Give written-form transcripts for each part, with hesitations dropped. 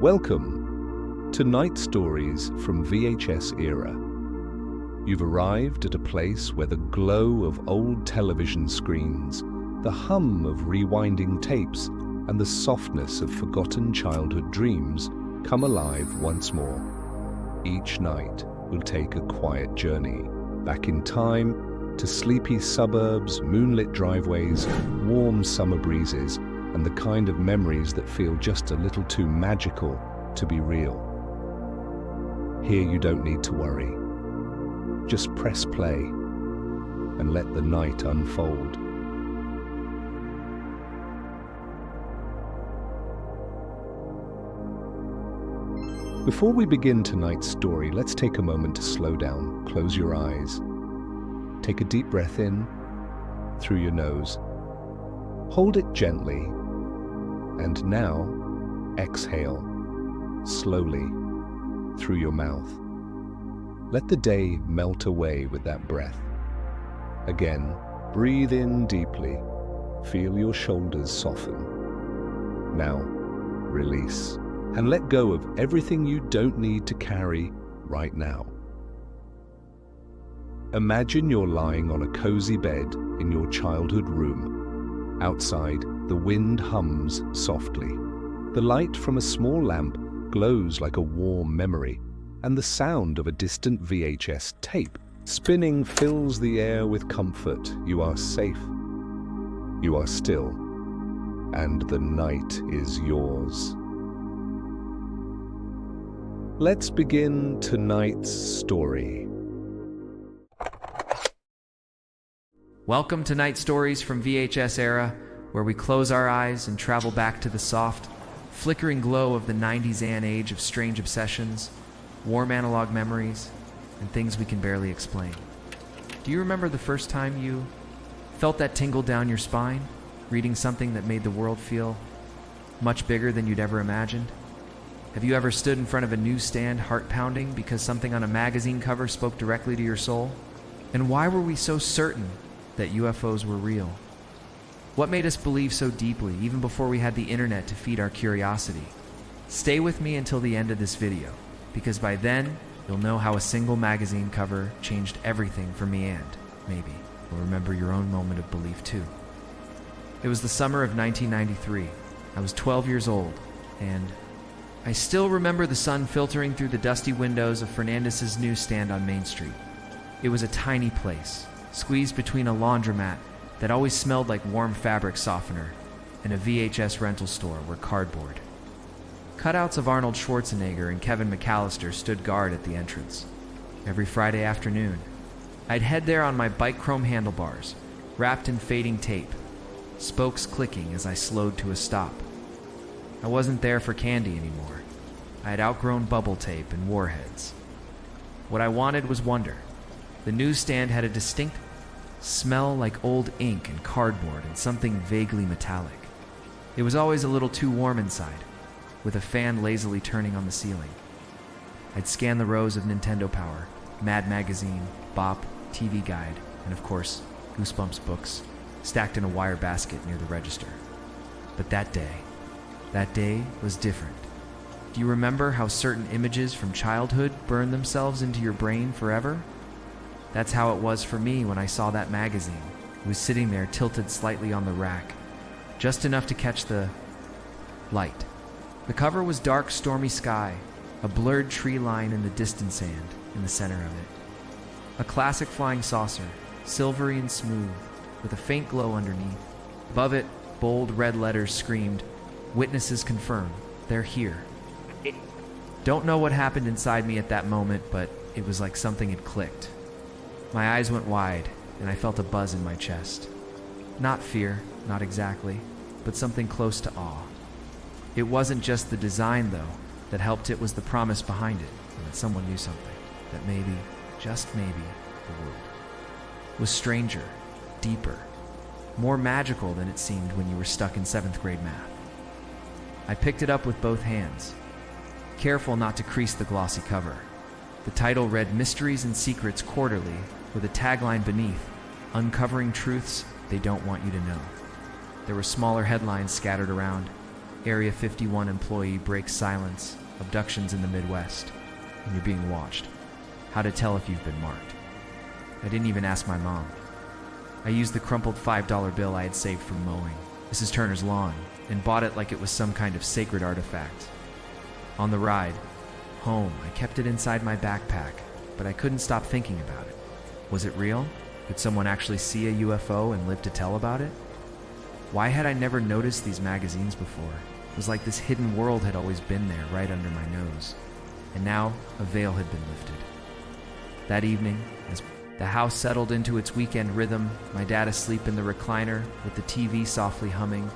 Welcome to Night Stories from VHS Era. You've arrived at a place where the glow of old television screens, the hum of rewinding tapes, and the softness of forgotten childhood dreams come alive once more. Each night will take a quiet journey back in time to sleepy suburbs, moonlit driveways, warm summer breezes, and the kind of memories that feel just a little too magical to be real. Here you don't need to worry. Just press play and let the night unfold. Before we begin tonight's story, let's take a moment to slow down. Close your eyes. Take a deep breath in through your nose. Hold it gently. And now, exhale slowly through your mouth. Let the day melt away with that breath. Again, breathe in deeply. Feel your shoulders soften. Now, release and let go of everything you don't need to carry right now. Imagine you're lying on a cozy bed in your childhood room. Outside, the wind hums softly. The light from a small lamp glows like a warm memory, and the sound of a distant VHS tape spinning fills the air with comfort. You are safe. You are still. And the night is yours. Let's begin tonight's story. Welcome to Night Stories from VHS Era, where we close our eyes and travel back to the soft, flickering glow of the 90s and age of strange obsessions, warm analog memories, and things we can barely explain. Do you remember the first time you felt that tingle down your spine, reading something that made the world feel much bigger than you'd ever imagined? Have you ever stood in front of a newsstand heart pounding because something on a magazine cover spoke directly to your soul? And why were we so certain that UFOs were real? What made us believe so deeply, even before we had the internet to feed our curiosity? Stay with me until the end of this video, because by then, you'll know how a single magazine cover changed everything for me, and maybe you'll remember your own moment of belief too. It was the summer of 1993. I was 12 years old, and I still remember the sun filtering through the dusty windows of Fernandez's newsstand on Main Street. It was a tiny place, squeezed between a laundromat that always smelled like warm fabric softener and a VHS rental store where cardboard. Cutouts of Arnold Schwarzenegger and Kevin McAllister stood guard at the entrance. Every Friday afternoon, I'd head there on my bike chrome handlebars, wrapped in fading tape, spokes clicking as I slowed to a stop. I wasn't there for candy anymore. I had outgrown bubble tape and warheads. What I wanted was wonder. The newsstand had a distinct smell like old ink and cardboard and something vaguely metallic. It was always a little too warm inside, with a fan lazily turning on the ceiling. I'd scan the rows of Nintendo Power, Mad Magazine, Bop, TV Guide, and of course, Goosebumps books, stacked in a wire basket near the register. But that day was different. Do you remember how certain images from childhood burn themselves into your brain forever? That's how it was for me when I saw that magazine. It was sitting there tilted slightly on the rack, just enough to catch the light. The cover was dark, stormy sky, a blurred tree line in the distant sand in the center of it. A classic flying saucer, silvery and smooth, with a faint glow underneath. Above it, bold red letters screamed, "Witnesses confirm, they're here." Don't know what happened inside me at that moment, but it was like something had clicked. My eyes went wide, and I felt a buzz in my chest. Not fear, not exactly, but something close to awe. It wasn't just the design, though, that helped. It was the promise behind it, and that someone knew something, that maybe, just maybe, the world was stranger, deeper, more magical than it seemed when you were stuck in 7th grade math. I picked it up with both hands, careful not to crease the glossy cover. The title read Mysteries and Secrets Quarterly, with a tagline beneath, uncovering truths they don't want you to know. There were smaller headlines scattered around. Area 51 employee breaks silence, abductions in the Midwest, and you're being watched. How to tell if you've been marked. I didn't even ask my mom. I used the crumpled $5 bill I had saved from mowing Mrs. Turner's lawn and bought it like it was some kind of sacred artifact. On the ride home, I kept it inside my backpack, but I couldn't stop thinking about it. Was it real? Could someone actually see a UFO and live to tell about it? Why had I never noticed these magazines before? It was like this hidden world had always been there, right under my nose. And now, a veil had been lifted. That evening, as the house settled into its weekend rhythm, my dad asleep in the recliner with the TV softly humming,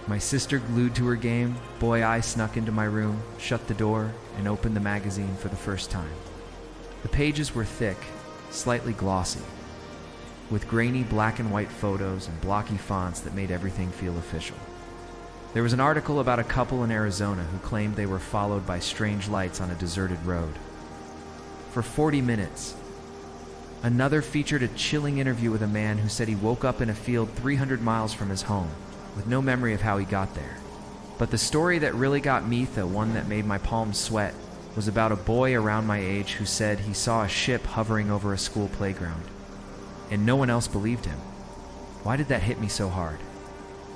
my sister glued to her game, I snuck into my room, shut the door, and opened the magazine for the first time. The pages were thick, slightly glossy, with grainy black and white photos and blocky fonts that made everything feel official. There was an article about a couple in Arizona who claimed they were followed by strange lights on a deserted road. For 40 minutes, another featured a chilling interview with a man who said he woke up in a field 300 miles from his home, with no memory of how he got there. But the story that really got me, the one that made my palms sweat, was about a boy around my age who said he saw a ship hovering over a school playground. And no one else believed him. Why did that hit me so hard?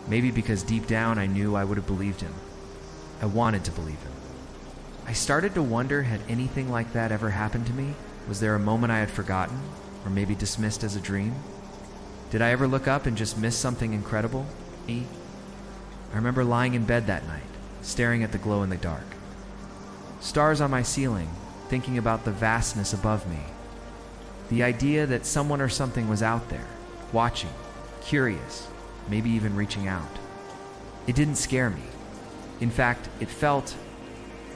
Maybe because deep down I knew I would have believed him. I wanted to believe him. I started to wonder, had anything like that ever happened to me? Was there a moment I had forgotten, or maybe dismissed as a dream? Did I ever look up and just miss something incredible? I remember lying in bed that night, staring at the glow in the dark. Stars on my ceiling, thinking about the vastness above me. The idea that someone or something was out there, watching, curious, maybe even reaching out. It didn't scare me. In fact, it felt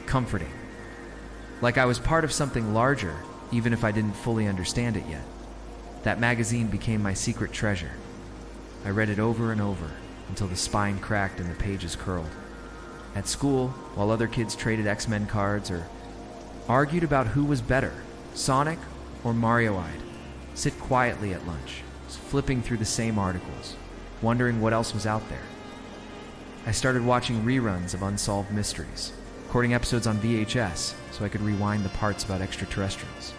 comforting. Like I was part of something larger, even if I didn't fully understand it yet. That magazine became my secret treasure. I read it over and over until the spine cracked and the pages curled. At school, while other kids traded X-Men cards or argued about who was better, Sonic or Mario-I'd sit quietly at lunch, flipping through the same articles, wondering what else was out there. I started watching reruns of Unsolved Mysteries, recording episodes on VHS so I could rewind the parts about extraterrestrials.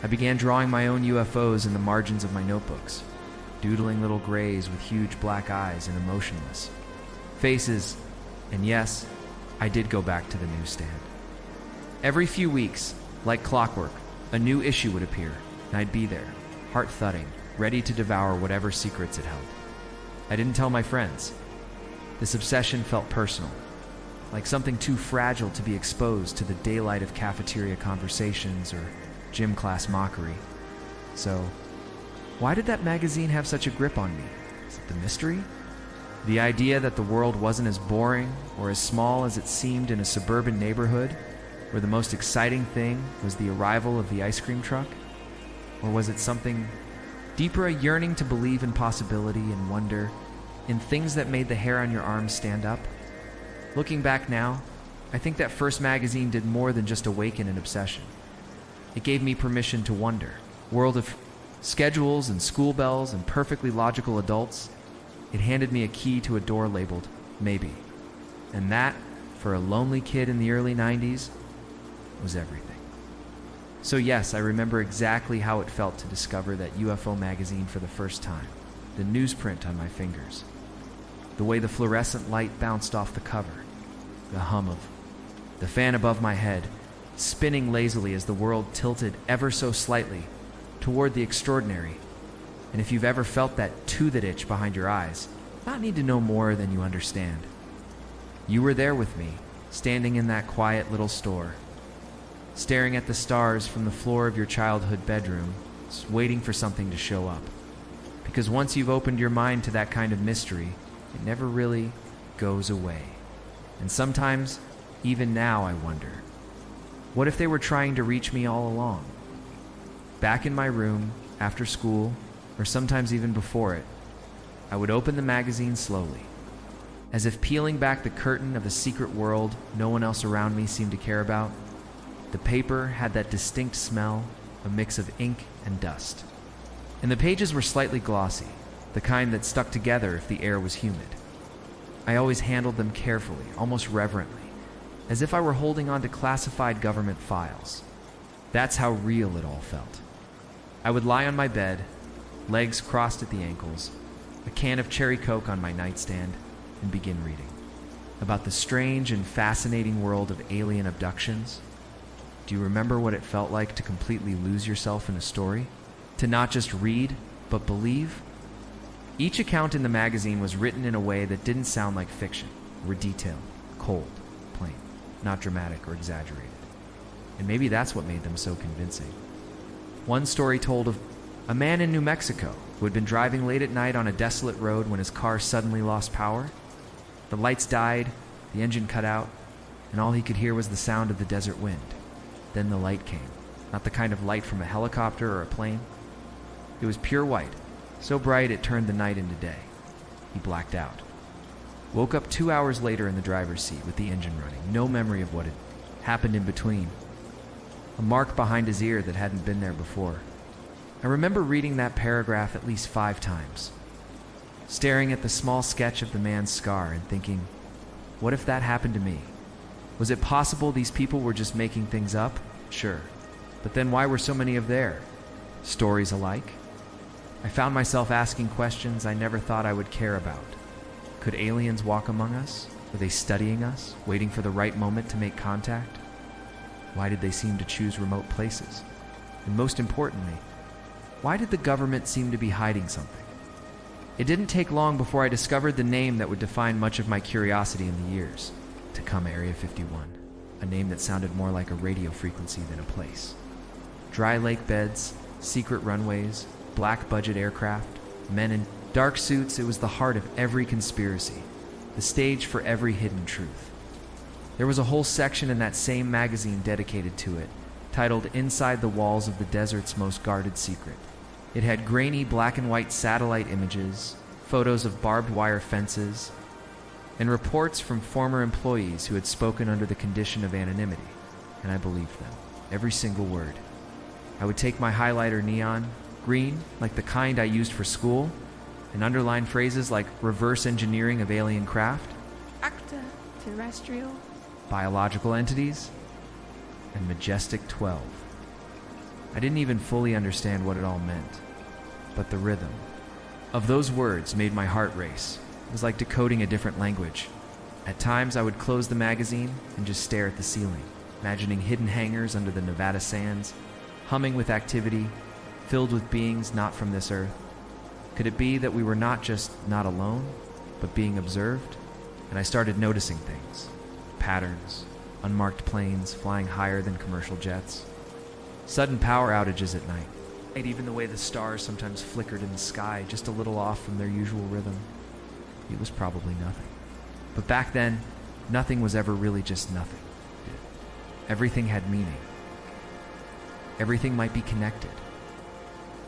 I began drawing my own UFOs in the margins of my notebooks, doodling little grays with huge black eyes and emotionless faces, and yes, I did go back to the newsstand. Every few weeks, like clockwork, a new issue would appear, and I'd be there, heart thudding, ready to devour whatever secrets it held. I didn't tell my friends. This obsession felt personal, like something too fragile to be exposed to the daylight of cafeteria conversations or gym class mockery. So, why did that magazine have such a grip on me? Is it the mystery? The idea that the world wasn't as boring or as small as it seemed in a suburban neighborhood, where the most exciting thing was the arrival of the ice cream truck? Or was it something deeper, a yearning to believe in possibility and wonder, in things that made the hair on your arms stand up? Looking back now, I think that first magazine did more than just awaken an obsession. It gave me permission to wonder. World of schedules and school bells and perfectly logical adults. It handed me a key to a door labeled maybe. And that, for a lonely kid in the early 90s, was everything. So yes, I remember exactly how it felt to discover that UFO magazine for the first time. The newsprint on my fingers. The way the fluorescent light bounced off the cover. The hum of the fan above my head, spinning lazily as the world tilted ever so slightly toward the extraordinary. And if you've ever felt that tooth itch behind your eyes, not need to know more than you understand. You were there with me, standing in that quiet little store, staring at the stars from the floor of your childhood bedroom, waiting for something to show up. Because once you've opened your mind to that kind of mystery, it never really goes away. And sometimes, even now, I wonder, what if they were trying to reach me all along? Back in my room, after school, or sometimes even before it, I would open the magazine slowly, as if peeling back the curtain of a secret world no one else around me seemed to care about. The paper had that distinct smell, a mix of ink and dust. And the pages were slightly glossy, the kind that stuck together if the air was humid. I always handled them carefully, almost reverently, as if I were holding on to classified government files. That's how real it all felt. I would lie on my bed, legs crossed at the ankles, a can of cherry Coke on my nightstand, and begin reading about the strange and fascinating world of alien abductions. Do you remember what it felt like to completely lose yourself in a story? To not just read, but believe? Each account in the magazine was written in a way that didn't sound like fiction, were detailed, cold, plain, not dramatic or exaggerated. And maybe that's what made them so convincing. One story told of a man in New Mexico who had been driving late at night on a desolate road when his car suddenly lost power. The lights died, the engine cut out, and all he could hear was the sound of the desert wind. Then the light came, not the kind of light from a helicopter or a plane. It was pure white, so bright it turned the night into day. He blacked out. Woke up 2 hours later in the driver's seat with the engine running, no memory of what had happened in between. A mark behind his ear that hadn't been there before. I remember reading that paragraph at least 5 times, staring at the small sketch of the man's scar and thinking, what if that happened to me? Was it possible these people were just making things up? Sure. But then why were so many of their stories alike? I found myself asking questions I never thought I would care about. Could aliens walk among us? Were they studying us, waiting for the right moment to make contact? Why did they seem to choose remote places? And most importantly, why did the government seem to be hiding something? It didn't take long before I discovered the name that would define much of my curiosity in the years to come. Area 51, a name that sounded more like a radio frequency than a place. Dry lake beds, secret runways, black budget aircraft, men in dark suits. It was the heart of every conspiracy, the stage for every hidden truth. There was a whole section in that same magazine dedicated to it, titled Inside the Walls of the Desert's Most Guarded Secret. It had grainy black and white satellite images, photos of barbed wire fences, and reports from former employees who had spoken under the condition of anonymity, and I believed them, every single word. I would take my highlighter neon, green, like the kind I used for school, and underline phrases like reverse engineering of alien craft, extraterrestrial, biological entities, and Majestic 12. I didn't even fully understand what it all meant, but the rhythm of those words made my heart race. It was like decoding a different language. At times, I would close the magazine and just stare at the ceiling, imagining hidden hangars under the Nevada sands, humming with activity, filled with beings not from this earth. Could it be that we were not just not alone, but being observed? And I started noticing things, patterns, unmarked planes flying higher than commercial jets, sudden power outages at night, and even the way the stars sometimes flickered in the sky just a little off from their usual rhythm. It was probably nothing. But back then, nothing was ever really just nothing. Everything had meaning. Everything might be connected.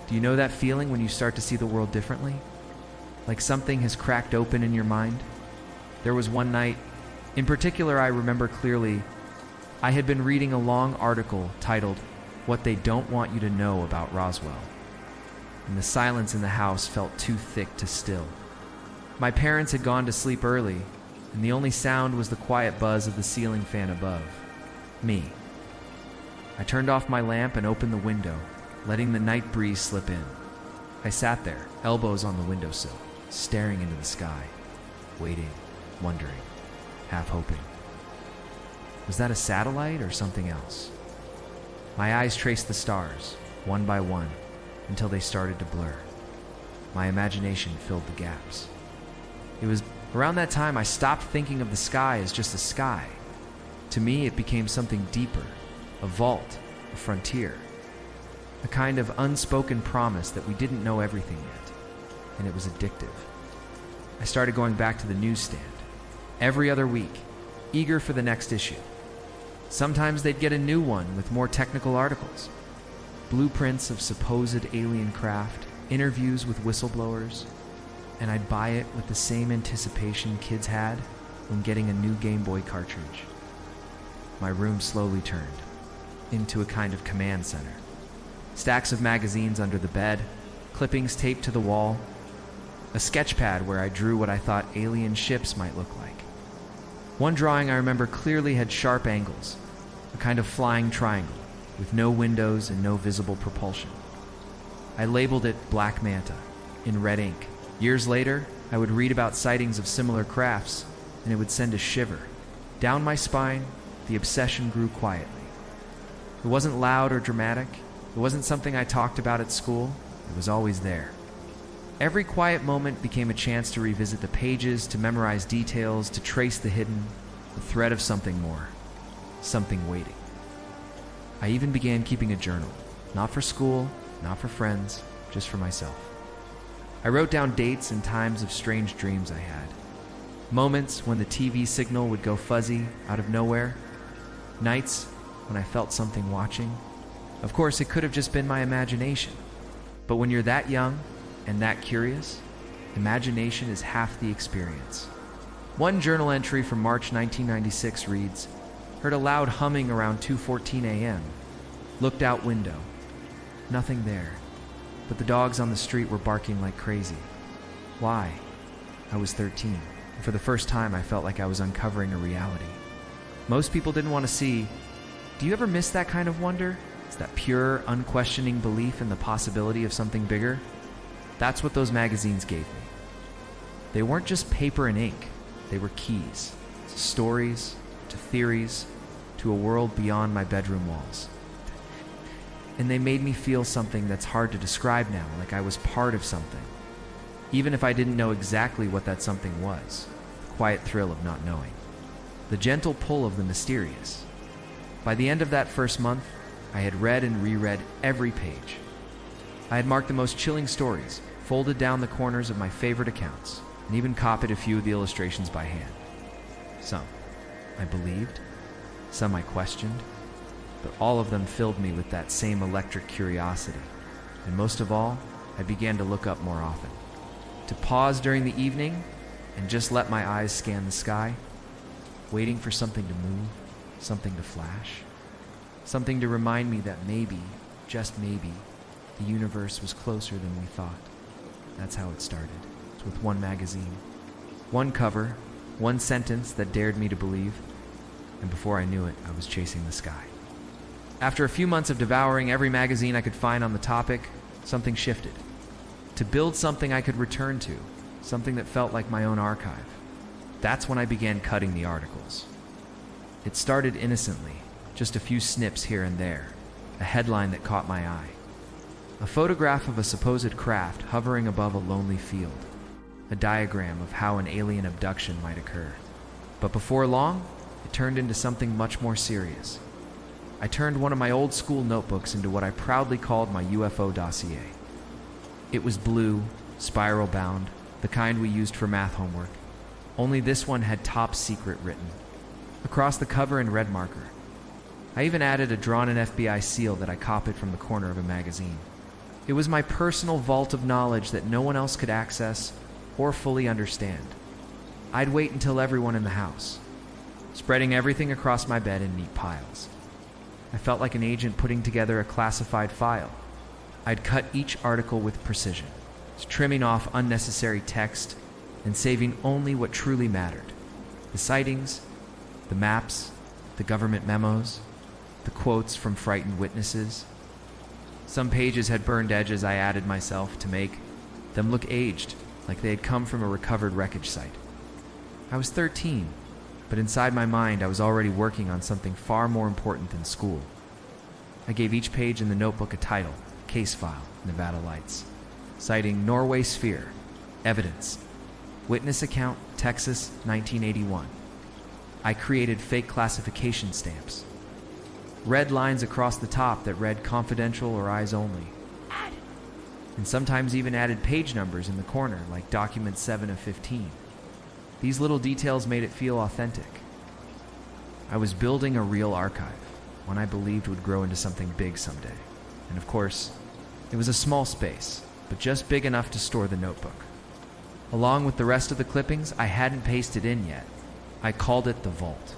Do you know that feeling when you start to see the world differently? Like something has cracked open in your mind? There was one night, in particular I remember clearly, I had been reading a long article titled, What They Don't Want You to Know About Roswell, and the silence in the house felt too thick to still. My parents had gone to sleep early, and the only sound was the quiet buzz of the ceiling fan above. Me. I turned off my lamp and opened the window, letting the night breeze slip in. I sat there, elbows on the windowsill, staring into the sky, waiting, wondering, half hoping. Was that a satellite or something else? My eyes traced the stars, one by one, until they started to blur. My imagination filled the gaps. It was around that time I stopped thinking of the sky as just a sky. To me, it became something deeper, a vault, a frontier, a kind of unspoken promise that we didn't know everything yet, and it was addictive. I started going back to the newsstand, every other week, eager for the next issue. Sometimes they'd get a new one with more technical articles, blueprints of supposed alien craft, interviews with whistleblowers, and I'd buy it with the same anticipation kids had when getting a new Game Boy cartridge. My room slowly turned into a kind of command center. Stacks of magazines under the bed, clippings taped to the wall, a sketch pad where I drew what I thought alien ships might look like. One drawing I remember clearly had sharp angles, a kind of flying triangle, with no windows and no visible propulsion. I labeled it Black Manta, in red ink. Years later, I would read about sightings of similar crafts, and it would send a shiver. Down my spine, the obsession grew quietly. It wasn't loud or dramatic. It wasn't something I talked about at school. It was always there. Every quiet moment became a chance to revisit the pages, to memorize details, to trace the hidden, the thread of something more, something waiting. I even began keeping a journal, not for school, not for friends, just for myself. I wrote down dates and times of strange dreams I had. Moments when the TV signal would go fuzzy out of nowhere. Nights when I felt something watching. Of course, it could have just been my imagination. But when you're that young and that curious, imagination is half the experience. One journal entry from March 1996 reads, "Heard a loud humming around 2:14 a.m. Looked out window. Nothing there. But the dogs on the street were barking like crazy. Why? I was 13. And for the first time, I felt like I was uncovering a reality. Most people didn't want to see. Do you ever miss that kind of wonder? It's that pure, unquestioning belief in the possibility of something bigger? That's what those magazines gave me. They weren't just paper and ink. They were keys to stories, to theories, to a world beyond my bedroom walls. And they made me feel something that's hard to describe now, like I was part of something. Even if I didn't know exactly what that something was, the quiet thrill of not knowing. The gentle pull of the mysterious. By the end of that first month, I had read and reread every page. I had marked the most chilling stories, folded down the corners of my favorite accounts, and even copied a few of the illustrations by hand. Some I believed, some I questioned, but all of them filled me with that same electric curiosity. And most of all, I began to look up more often. To pause during the evening and just let my eyes scan the sky, waiting for something to move, something to flash, something to remind me that maybe, just maybe, the universe was closer than we thought. That's how it started, with one magazine, one cover, one sentence that dared me to believe, and before I knew it, I was chasing the sky. After a few months of devouring every magazine I could find on the topic, something shifted. To build something I could return to, something that felt like my own archive. That's when I began cutting the articles. It started innocently, just a few snips here and there, a headline that caught my eye. A photograph of a supposed craft hovering above a lonely field, a diagram of how an alien abduction might occur. But before long, it turned into something much more serious. I turned one of my old school notebooks into what I proudly called my UFO dossier. It was blue, spiral bound, the kind we used for math homework. Only this one had top secret written. Across the cover in red marker. I even added a drawn-in FBI seal that I copied from the corner of a magazine. It was my personal vault of knowledge that no one else could access or fully understand. I'd wait until everyone in the house, spreading everything across my bed in neat piles. I felt like an agent putting together a classified file. I'd cut each article with precision, trimming off unnecessary text and saving only what truly mattered. The sightings, the maps, the government memos, the quotes from frightened witnesses. Some pages had burned edges I added myself to make them look aged, like they had come from a recovered wreckage site. I was 13, but inside my mind I was already working on something far more important than school. I gave each page in the notebook a title, Case File, Nevada Lights, citing Norway Sphere, Evidence, Witness Account, Texas, 1981. I created fake classification stamps, red lines across the top that read confidential or eyes only, and sometimes even added page numbers in the corner like document 7 of 15. These little details made it feel authentic. I was building a real archive, one I believed would grow into something big someday. And of course, it was a small space, but just big enough to store the notebook. Along with the rest of the clippings I hadn't pasted in yet, I called it the vault.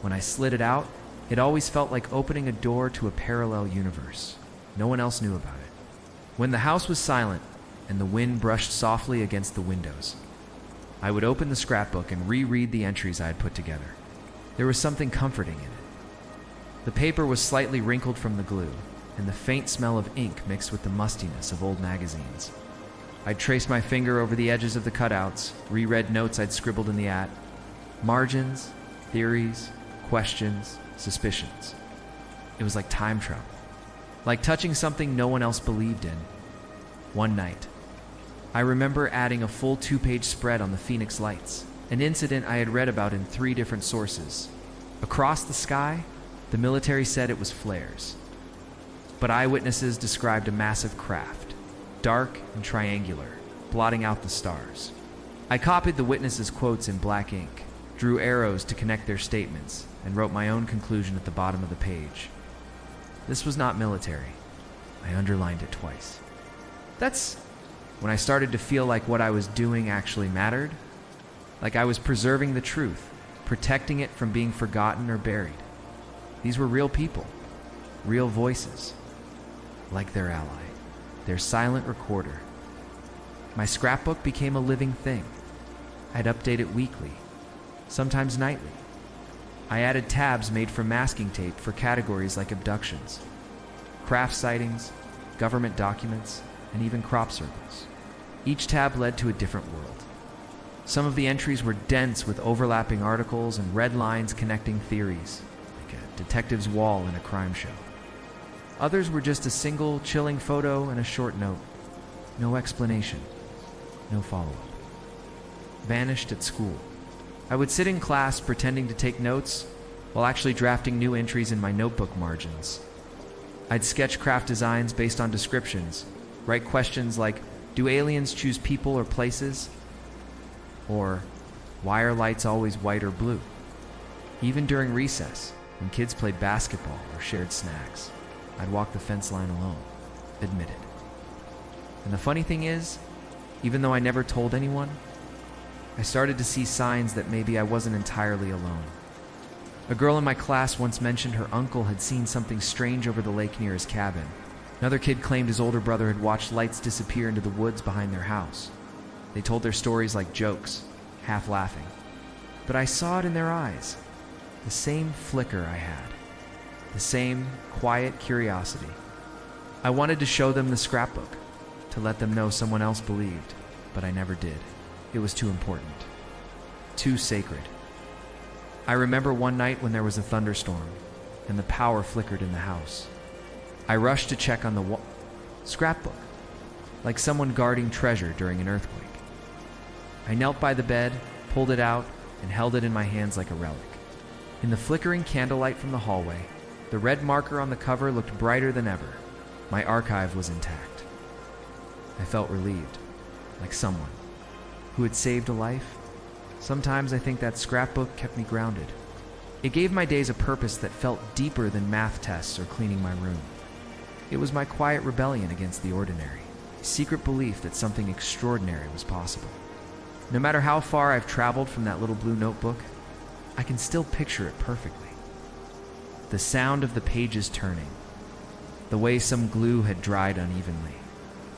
When I slid it out, it always felt like opening a door to a parallel universe. No one else knew about it. When the house was silent and the wind brushed softly against the windows. I would open the scrapbook and reread the entries I had put together. There was something comforting in it. The paper was slightly wrinkled from the glue, and the faint smell of ink mixed with the mustiness of old magazines. I'd traced my finger over the edges of the cutouts, reread notes I'd scribbled in the margins, theories, questions, suspicions. It was like time travel, like touching something no one else believed in. One night, I remember adding a full 2-page spread on the Phoenix Lights, an incident I had read about in 3 different sources. Across the sky, the military said it was flares, but eyewitnesses described a massive craft, dark and triangular, blotting out the stars. I copied the witnesses' quotes in black ink, drew arrows to connect their statements, and wrote my own conclusion at the bottom of the page. This was not military. I underlined it twice. That's when I started to feel like what I was doing actually mattered, like I was preserving the truth, protecting it from being forgotten or buried. These were real people, real voices, like their ally, their silent recorder. My scrapbook became a living thing. I'd update it weekly, sometimes nightly. I added tabs made from masking tape for categories like abductions, craft sightings, government documents, and even crop circles. Each tab led to a different world. Some of the entries were dense with overlapping articles and red lines connecting theories, like a detective's wall in a crime show. Others were just a single, chilling photo and a short note. No explanation, no follow-up. Vanished at school. I would sit in class pretending to take notes while actually drafting new entries in my notebook margins. I'd sketch craft designs based on descriptions, write questions like, do aliens choose people or places? Or, why are lights always white or blue? Even during recess, when kids played basketball or shared snacks, I'd walk the fence line alone, admitted. And the funny thing is, even though I never told anyone, I started to see signs that maybe I wasn't entirely alone. A girl in my class once mentioned her uncle had seen something strange over the lake near his cabin. Another kid claimed his older brother had watched lights disappear into the woods behind their house. They told their stories like jokes, half laughing. But I saw it in their eyes, the same flicker I had, the same quiet curiosity. I wanted to show them the scrapbook, to let them know someone else believed, but I never did. It was too important, too sacred. I remember one night when there was a thunderstorm and the power flickered in the house. I rushed to check on the scrapbook, like someone guarding treasure during an earthquake. I knelt by the bed, pulled it out, and held it in my hands like a relic. In the flickering candlelight from the hallway, the red marker on the cover looked brighter than ever. My archive was intact. I felt relieved, like someone who had saved a life. Sometimes I think that scrapbook kept me grounded. It gave my days a purpose that felt deeper than math tests or cleaning my room. It was my quiet rebellion against the ordinary, a secret belief that something extraordinary was possible. No matter how far I've traveled from that little blue notebook, I can still picture it perfectly. The sound of the pages turning, the way some glue had dried unevenly,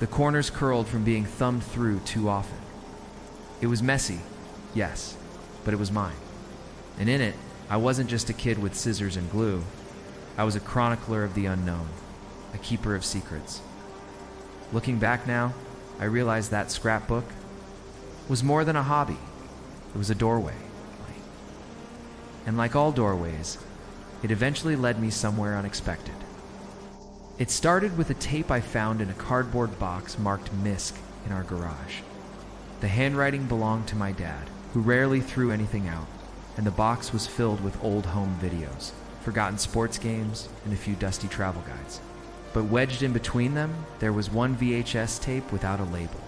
the corners curled from being thumbed through too often. It was messy, yes, but it was mine. And in it, I wasn't just a kid with scissors and glue. I was a chronicler of the unknown, a keeper of secrets. Looking back now, I realize that scrapbook was more than a hobby. It was a doorway. And like all doorways, it eventually led me somewhere unexpected. It started with a tape I found in a cardboard box marked MISC in our garage. The handwriting belonged to my dad, who rarely threw anything out, and the box was filled with old home videos, forgotten sports games, and a few dusty travel guides. But wedged in between them, there was one VHS tape without a label.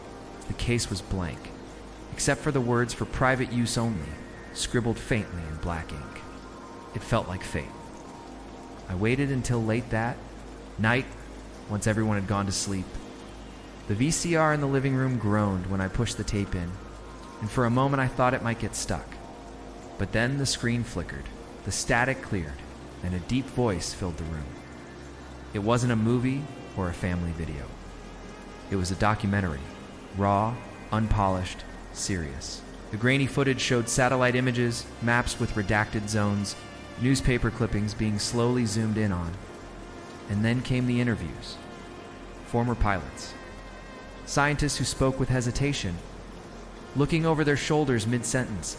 The case was blank, except for the words "for private use only," scribbled faintly in black ink. It felt like fate. I waited until late that night, once everyone had gone to sleep. The VCR in the living room groaned when I pushed the tape in, and for a moment I thought it might get stuck. But then the screen flickered, the static cleared, and a deep voice filled the room. It wasn't a movie or a family video. It was a documentary, raw, unpolished, serious. The grainy footage showed satellite images, maps with redacted zones, newspaper clippings being slowly zoomed in on. And then came the interviews. Former pilots. Scientists who spoke with hesitation, looking over their shoulders mid-sentence.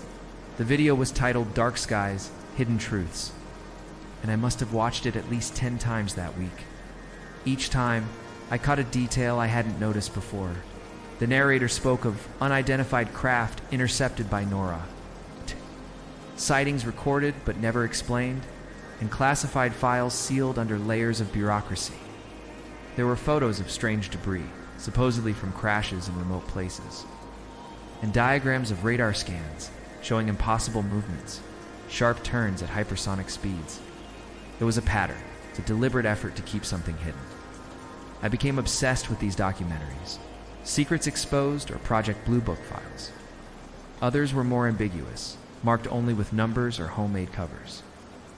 The video was titled Dark Skies, Hidden Truths, and I must have watched it at least 10 times that week. Each time, I caught a detail I hadn't noticed before. The narrator spoke of unidentified craft intercepted by NORAD, sightings recorded but never explained, and classified files sealed under layers of bureaucracy. There were photos of strange debris, supposedly from crashes in remote places, and diagrams of radar scans showing impossible movements, sharp turns at hypersonic speeds. It was a pattern, a deliberate effort to keep something hidden. I became obsessed with these documentaries, Secrets Exposed or Project Blue Book files. Others were more ambiguous, marked only with numbers or homemade covers.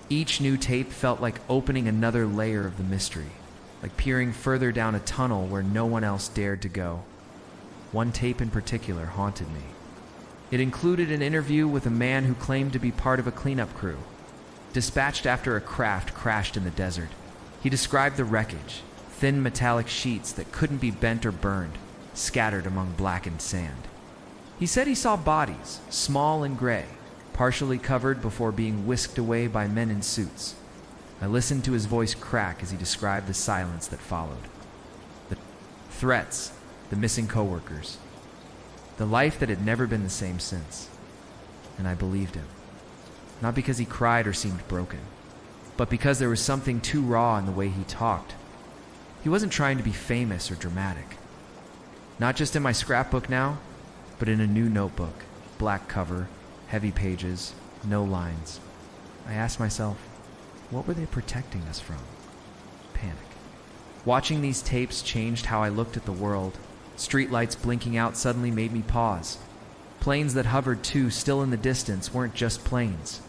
Each new tape felt like opening another layer of the mystery, like peering further down a tunnel where no one else dared to go. One tape in particular haunted me. It included an interview with a man who claimed to be part of a cleanup crew, dispatched after a craft crashed in the desert. He described the wreckage, thin metallic sheets that couldn't be bent or burned, scattered among blackened sand. He said he saw bodies, small and gray, partially covered before being whisked away by men in suits. I listened to his voice crack as he described the silence that followed. The threats, the missing coworkers, the life that had never been the same since. And I believed him. Not because he cried or seemed broken, but because there was something too raw in the way he talked. He wasn't trying to be famous or dramatic. Not just in my scrapbook now, but in a new notebook, black cover, heavy pages, no lines. I asked myself, what were they protecting us from? Panic. Watching these tapes changed how I looked at the world. Streetlights blinking out suddenly made me pause. Planes that hovered too, still in the distance, weren't just planes.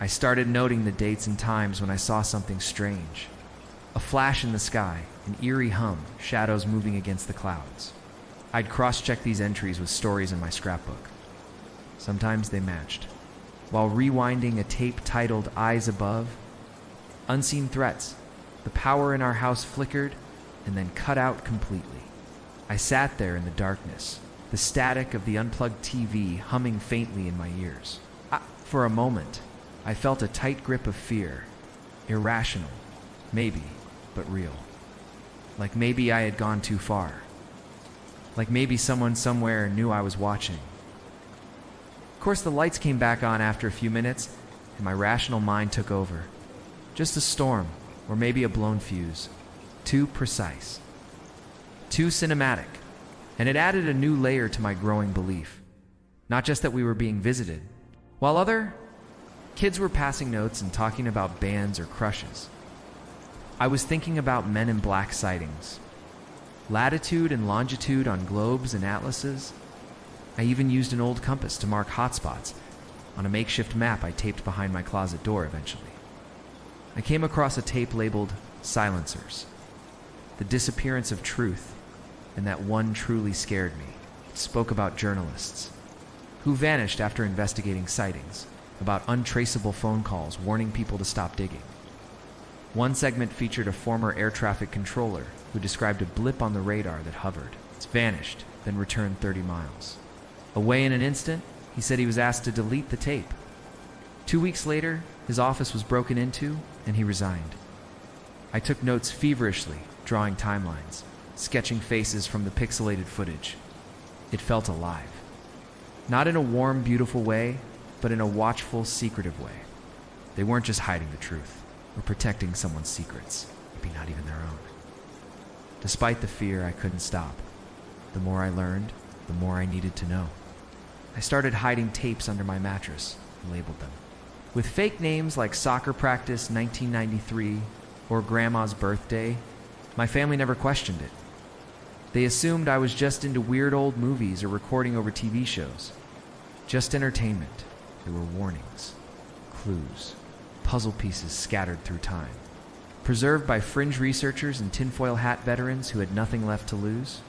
I started noting the dates and times when I saw something strange. A flash in the sky, an eerie hum, shadows moving against the clouds. I'd cross-check these entries with stories in my scrapbook. Sometimes they matched. While rewinding a tape titled Eyes Above, unseen threats, the power in our house flickered and then cut out completely. I sat there in the darkness, the static of the unplugged TV humming faintly in my ears. For a moment, I felt a tight grip of fear. Irrational, maybe, but real. Like maybe I had gone too far. Like maybe someone somewhere knew I was watching. Of course, the lights came back on after a few minutes, and my rational mind took over. Just a storm, or maybe a blown fuse. Too precise. Too cinematic. And it added a new layer to my growing belief. Not just that we were being visited. While other kids were passing notes and talking about bands or crushes, I was thinking about men in black sightings. Latitude and longitude on globes and atlases. I even used an old compass to mark hotspots on a makeshift map I taped behind my closet door eventually. I came across a tape labeled Silencers, the disappearance of truth, and that one truly scared me. It spoke about journalists who vanished after investigating sightings, about untraceable phone calls warning people to stop digging. One segment featured a former air traffic controller who described a blip on the radar that hovered. It's vanished, then returned 30 miles. Away in an instant, he said he was asked to delete the tape. 2 weeks later, his office was broken into, and he resigned. I took notes feverishly, drawing timelines, sketching faces from the pixelated footage. It felt alive. Not in a warm, beautiful way, but in a watchful, secretive way. They weren't just hiding the truth, or protecting someone's secrets, maybe not even their own. Despite the fear, I couldn't stop. The more I learned, the more I needed to know. I started hiding tapes under my mattress and labeled them. With fake names like Soccer Practice 1993 or Grandma's Birthday, my family never questioned it. They assumed I was just into weird old movies or recording over TV shows. Just entertainment. There were warnings, clues, puzzle pieces scattered through time, preserved by fringe researchers and tinfoil hat veterans who had nothing left to lose.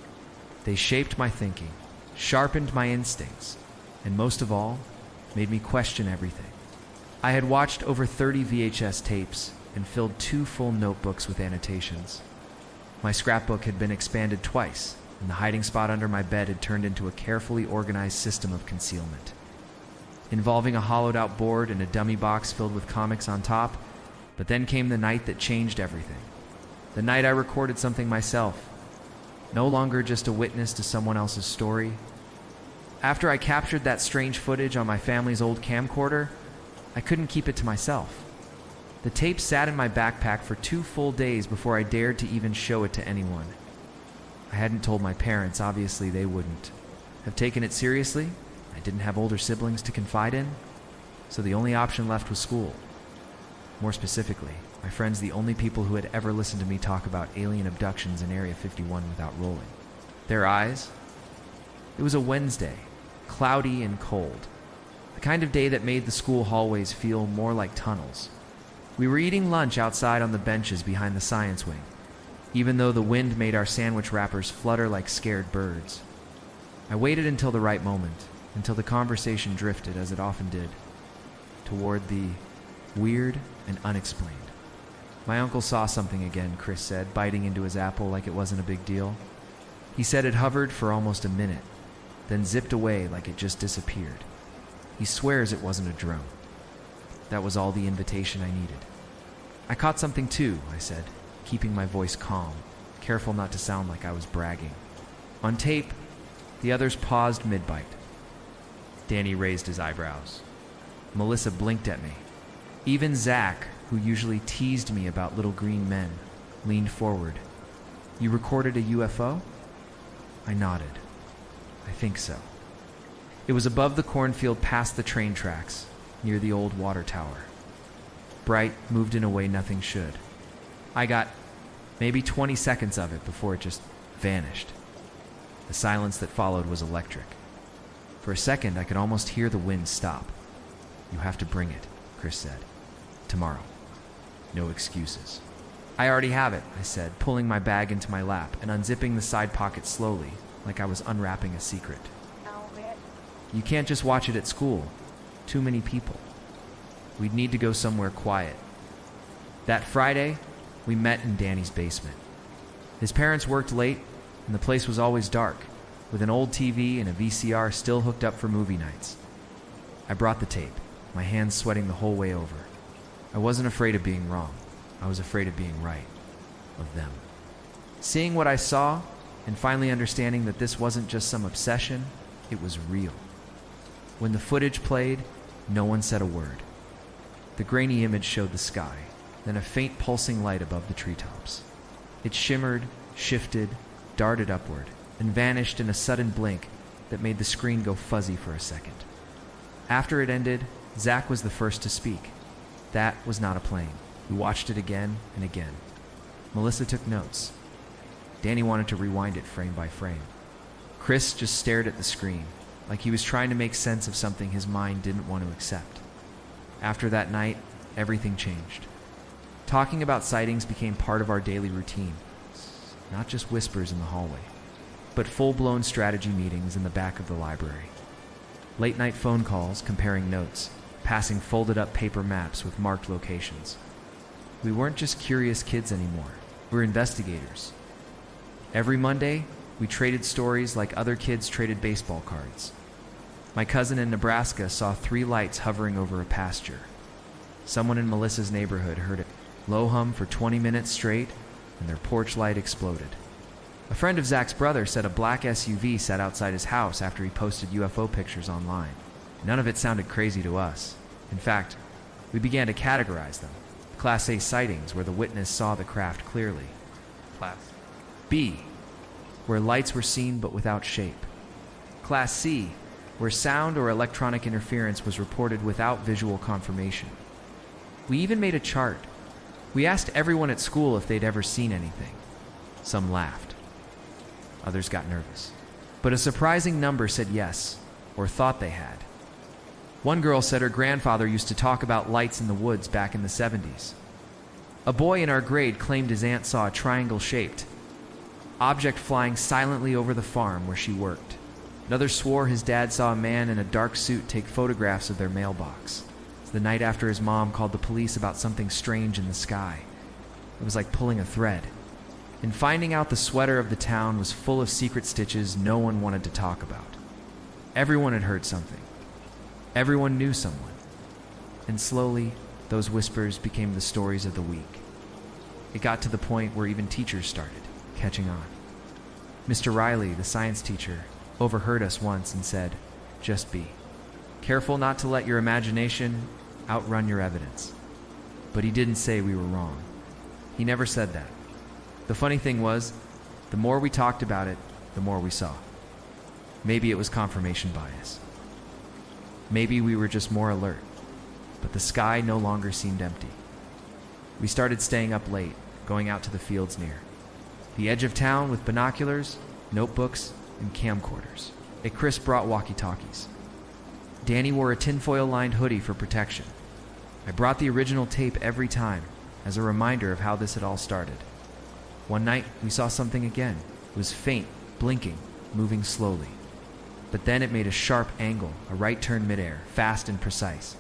They shaped my thinking, sharpened my instincts, and most of all, made me question everything. I had watched over 30 VHS tapes and filled 2 full notebooks with annotations. My scrapbook had been expanded twice, and the hiding spot under my bed had turned into a carefully organized system of concealment. Involving a hollowed-out board and a dummy box filled with comics on top, but then came the night that changed everything. The night I recorded something myself, no longer just a witness to someone else's story. After I captured that strange footage on my family's old camcorder, I couldn't keep it to myself. The tape sat in my backpack for 2 full days before I dared to even show it to anyone. I hadn't told my parents, obviously they wouldn't have taken it seriously. I didn't have older siblings to confide in, so the only option left was school. More specifically, my friends, the only people who had ever listened to me talk about alien abductions in Area 51 without rolling their eyes. It was a Wednesday, cloudy and cold, the kind of day that made the school hallways feel more like tunnels. We were eating lunch outside on the benches behind the science wing, even though the wind made our sandwich wrappers flutter like scared birds. I waited until the right moment, until the conversation drifted, as it often did, toward the weird and unexplained. My uncle saw something again, Chris said, biting into his apple like it wasn't a big deal. He said it hovered for almost a minute, then zipped away like it just disappeared. He swears it wasn't a drone. That was all the invitation I needed. I caught something too, I said, keeping my voice calm, careful not to sound like I was bragging. On tape, the others paused mid-bite. Danny raised his eyebrows. Melissa blinked at me. Even Zach, who usually teased me about little green men, leaned forward. You recorded a UFO? I nodded. I think so. It was above the cornfield past the train tracks, near the old water tower. Bright, moved in a way nothing should. I got maybe 20 seconds of it before it just vanished. The silence that followed was electric. For a second, I could almost hear the wind stop. You have to bring it, Chris said. Tomorrow. No excuses. I already have it, I said, pulling my bag into my lap and unzipping the side pocket slowly, like I was unwrapping a secret. You can't just watch it at school. Too many people. We'd need to go somewhere quiet. That Friday, we met in Danny's basement. His parents worked late, and the place was always dark, with an old TV and a VCR still hooked up for movie nights. I brought the tape, my hands sweating the whole way over. I wasn't afraid of being wrong. I was afraid of being right. Of them. Seeing what I saw, and finally understanding that this wasn't just some obsession, it was real. When the footage played, no one said a word. The grainy image showed the sky, then a faint pulsing light above the treetops. It shimmered, shifted, darted upward, and vanished in a sudden blink that made the screen go fuzzy for a second. After it ended, Zach was the first to speak. That was not a plane. We watched it again and again. Melissa took notes. Danny wanted to rewind it frame by frame. Chris just stared at the screen, like he was trying to make sense of something his mind didn't want to accept. After that night, everything changed. Talking about sightings became part of our daily routine. Not just whispers in the hallway, but full-blown strategy meetings in the back of the library. Late-night phone calls comparing notes, passing folded-up paper maps with marked locations. We weren't just curious kids anymore. We were investigators. Every Monday, we traded stories like other kids traded baseball cards. My cousin in Nebraska saw 3 lights hovering over a pasture. Someone in Melissa's neighborhood heard it low hum for 20 minutes straight, and their porch light exploded. A friend of Zach's brother said a black SUV sat outside his house after he posted UFO pictures online. None of it sounded crazy to us. In fact, we began to categorize them. Class A sightings, where the witness saw the craft clearly. Class B, where lights were seen but without shape. Class C, where sound or electronic interference was reported without visual confirmation. We even made a chart. We asked everyone at school if they'd ever seen anything. Some laughed. Others got nervous. But a surprising number said yes, or thought they had. One girl said her grandfather used to talk about lights in the woods back in the 70s. A boy in our grade claimed his aunt saw a triangle-shaped object flying silently over the farm where she worked. Another swore his dad saw a man in a dark suit take photographs of their mailbox. The night after his mom called the police about something strange in the sky. It was like pulling a thread. And finding out the sweater of the town was full of secret stitches no one wanted to talk about. Everyone had heard something. Everyone knew someone. And slowly, those whispers became the stories of the week. It got to the point where even teachers started catching on. Mr. Riley, the science teacher, overheard us once and said, "Just be careful not to let your imagination outrun your evidence." But he didn't say we were wrong. He never said that. The funny thing was, the more we talked about it, the more we saw. Maybe it was confirmation bias. Maybe we were just more alert. But the sky no longer seemed empty. We started staying up late, going out to the fields near the edge of town with binoculars, notebooks, and camcorders. Chris brought walkie-talkies. Danny wore a tinfoil-lined hoodie for protection. I brought the original tape every time, as a reminder of how this had all started. One night, we saw something again. It was faint, blinking, moving slowly. But then it made a sharp angle, a right turn midair, fast and precise,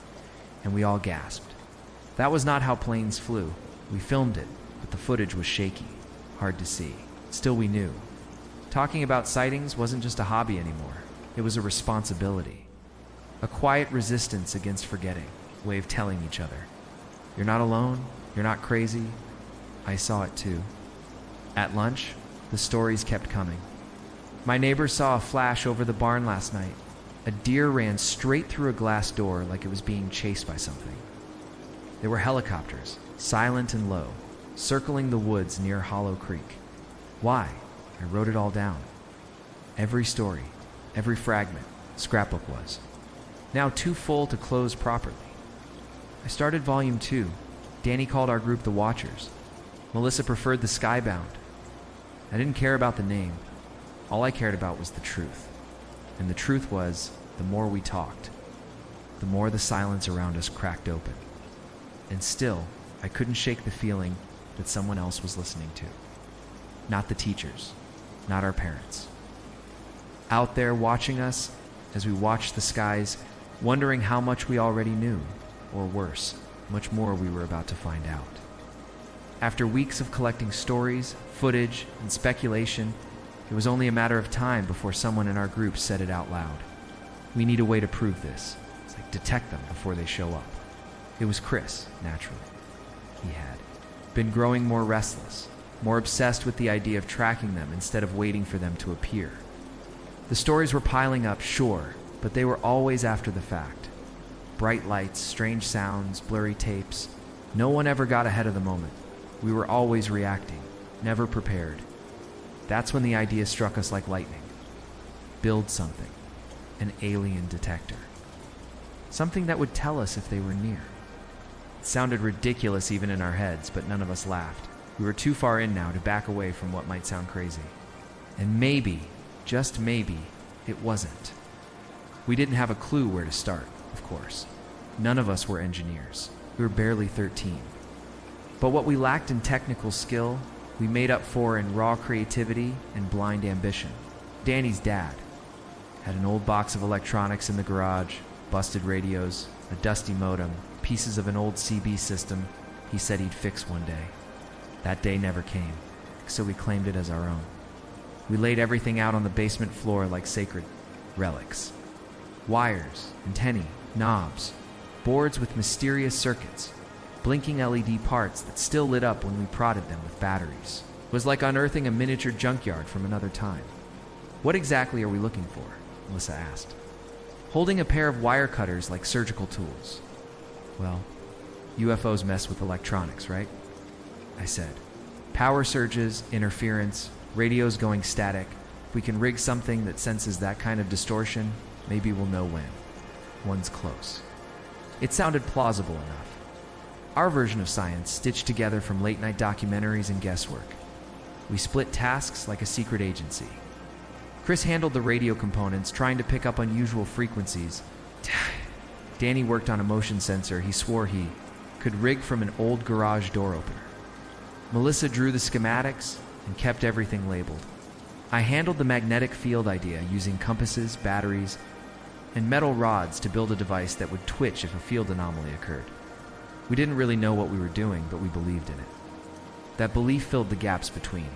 and we all gasped. That was not how planes flew. We filmed it, but the footage was shaky, hard to see. Still, we knew. Talking about sightings wasn't just a hobby anymore. It was a responsibility. A quiet resistance against forgetting, a way of telling each other, "You're not alone, you're not crazy. I saw it too." At lunch, the stories kept coming. My neighbor saw a flash over the barn last night. A deer ran straight through a glass door like it was being chased by something. There were helicopters, silent and low, circling the woods near Hollow Creek. Why? I wrote it all down. Every story, every fragment, scrapbook was. Now too full to close properly. I started volume 2. Danny called our group the Watchers. Melissa preferred the Skybound. I didn't care about the name. All I cared about was the truth. And the truth was, the more we talked, the more the silence around us cracked open. And still, I couldn't shake the feeling that someone else was listening too. Not the teachers, not our parents. Out there watching us as we watched the skies, wondering how much we already knew, or worse, much more we were about to find out. After weeks of collecting stories, footage, and speculation, it was only a matter of time before someone in our group said it out loud. We need a way to prove this. It's like detect them before they show up. It was Chris, naturally. He had been growing more restless, more obsessed with the idea of tracking them instead of waiting for them to appear. The stories were piling up, sure, but they were always after the fact. Bright lights, strange sounds, blurry tapes. No one ever got ahead of the moment. We were always reacting, never prepared. That's when the idea struck us like lightning. Build something. An alien detector. Something that would tell us if they were near. It sounded ridiculous even in our heads, but none of us laughed. We were too far in now to back away from what might sound crazy. And maybe, just maybe, it wasn't. We didn't have a clue where to start, of course. None of us were engineers. We were barely 13. But what we lacked in technical skill, we made up for in raw creativity and blind ambition. Danny's dad had an old box of electronics in the garage, busted radios, a dusty modem, pieces of an old CB system he said he'd fix one day. That day never came, so we claimed it as our own. We laid everything out on the basement floor like sacred relics. Wires, antennae, knobs, boards with mysterious circuits, blinking LED parts that still lit up when we prodded them with batteries. It was like unearthing a miniature junkyard from another time. "What exactly are we looking for?" Melissa asked, holding a pair of wire cutters like surgical tools. "Well, UFOs mess with electronics, right?" I said. "Power surges, interference, radios going static. If we can rig something that senses that kind of distortion, maybe we'll know when. One's close." It sounded plausible enough. Our version of science stitched together from late-night documentaries and guesswork. We split tasks like a secret agency. Chris handled the radio components, trying to pick up unusual frequencies. Danny worked on a motion sensor he swore he could rig from an old garage door opener. Melissa drew the schematics, and kept everything labeled. I handled the magnetic field idea using compasses, batteries, and metal rods to build a device that would twitch if a field anomaly occurred. We didn't really know what we were doing, but we believed in it. That belief filled the gaps between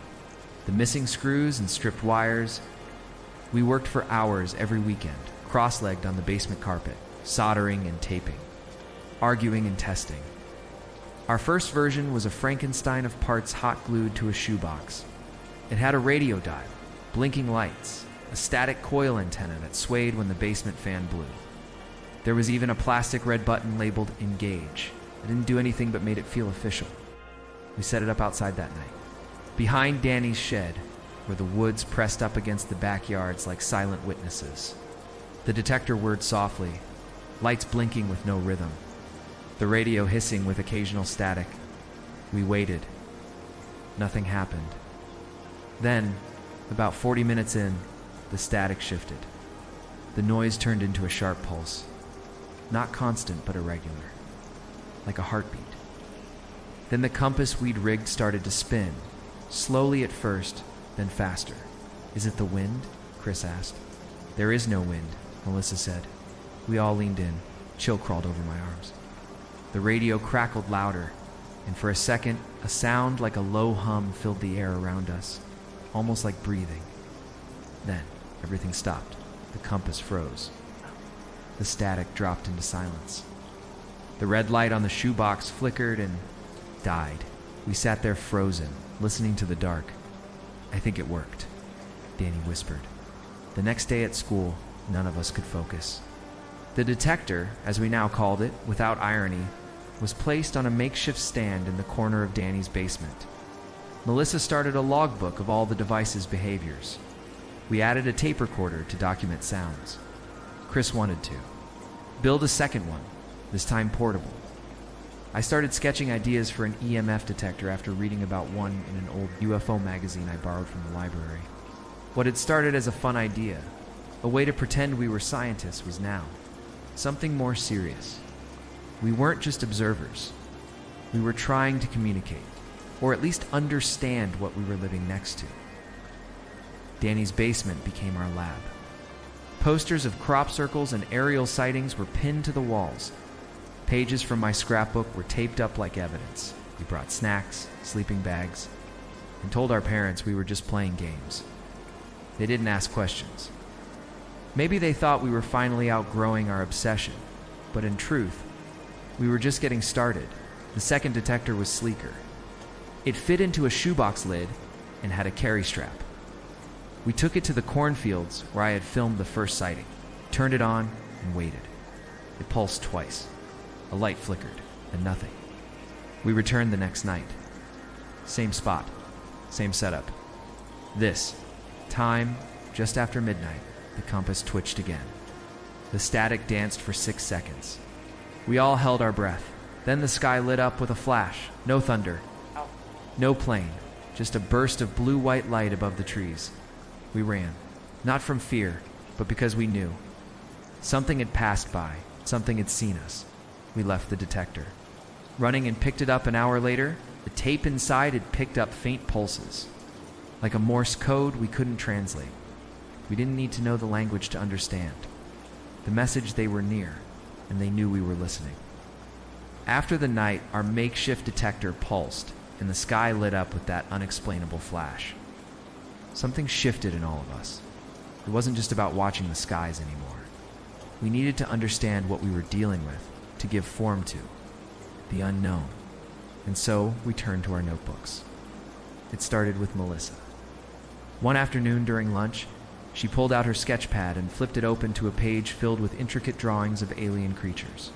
the missing screws and stripped wires. We worked for hours every weekend, cross-legged on the basement carpet, soldering and taping, arguing and testing. Our first version was a Frankenstein of parts hot glued to a shoebox. It had a radio dial, blinking lights, a static coil antenna that swayed when the basement fan blew. There was even a plastic red button labeled Engage. It didn't do anything but made it feel official. We set it up outside that night, behind Danny's shed, where the woods pressed up against the backyards like silent witnesses. The detector whirred softly, lights blinking with no rhythm, the radio hissing with occasional static. We waited. Nothing happened. Then, about 40 minutes in, the static shifted. The noise turned into a sharp pulse, not constant but irregular, like a heartbeat. Then the compass we'd rigged started to spin, slowly at first, then faster. "Is it the wind?" Chris asked. "There is no wind," Melissa said. We all leaned in. Chill crawled over my arms. The radio crackled louder, and for a second, a sound like a low hum filled the air around us, almost like breathing. Then, everything stopped. The compass froze. The static dropped into silence. The red light on the shoebox flickered and died. We sat there frozen, listening to the dark. "I think it worked," Danny whispered. The next day at school, none of us could focus. The detector, as we now called it, without irony, was placed on a makeshift stand in the corner of Danny's basement. Melissa started a logbook of all the device's behaviors. We added a tape recorder to document sounds. Chris wanted to build a second one, this time portable. I started sketching ideas for an EMF detector after reading about one in an old UFO magazine I borrowed from the library. What had started as a fun idea, a way to pretend we were scientists, was now something more serious. We weren't just observers. We were trying to communicate, or at least understand what we were living next to. Danny's basement became our lab. Posters of crop circles and aerial sightings were pinned to the walls. Pages from my scrapbook were taped up like evidence. We brought snacks, sleeping bags, and told our parents we were just playing games. They didn't ask questions. Maybe they thought we were finally outgrowing our obsession, but in truth, we were just getting started. The second detector was sleeker. It fit into a shoebox lid and had a carry strap. We took it to the cornfields where I had filmed the first sighting, turned it on, and waited. It pulsed twice. A light flickered, and nothing. We returned the next night. Same spot, same setup. This time, just after midnight, the compass twitched again. The static danced for 6 seconds. We all held our breath. Then the sky lit up with a flash. No thunder. No plane. Just a burst of blue-white light above the trees. We ran. Not from fear, but because we knew. Something had passed by. Something had seen us. We left the detector. Running and picked it up an hour later, the tape inside had picked up faint pulses. Like a Morse code we couldn't translate. We didn't need to know the language to understand. The message they were near, and they knew we were listening. After the night, our makeshift detector pulsed, and the sky lit up with that unexplainable flash. Something shifted in all of us. It wasn't just about watching the skies anymore. We needed to understand what we were dealing with, to give form to the unknown. And so we turned to our notebooks. It started with Melissa. One afternoon during lunch, she pulled out her sketch pad and flipped it open to a page filled with intricate drawings of alien creatures.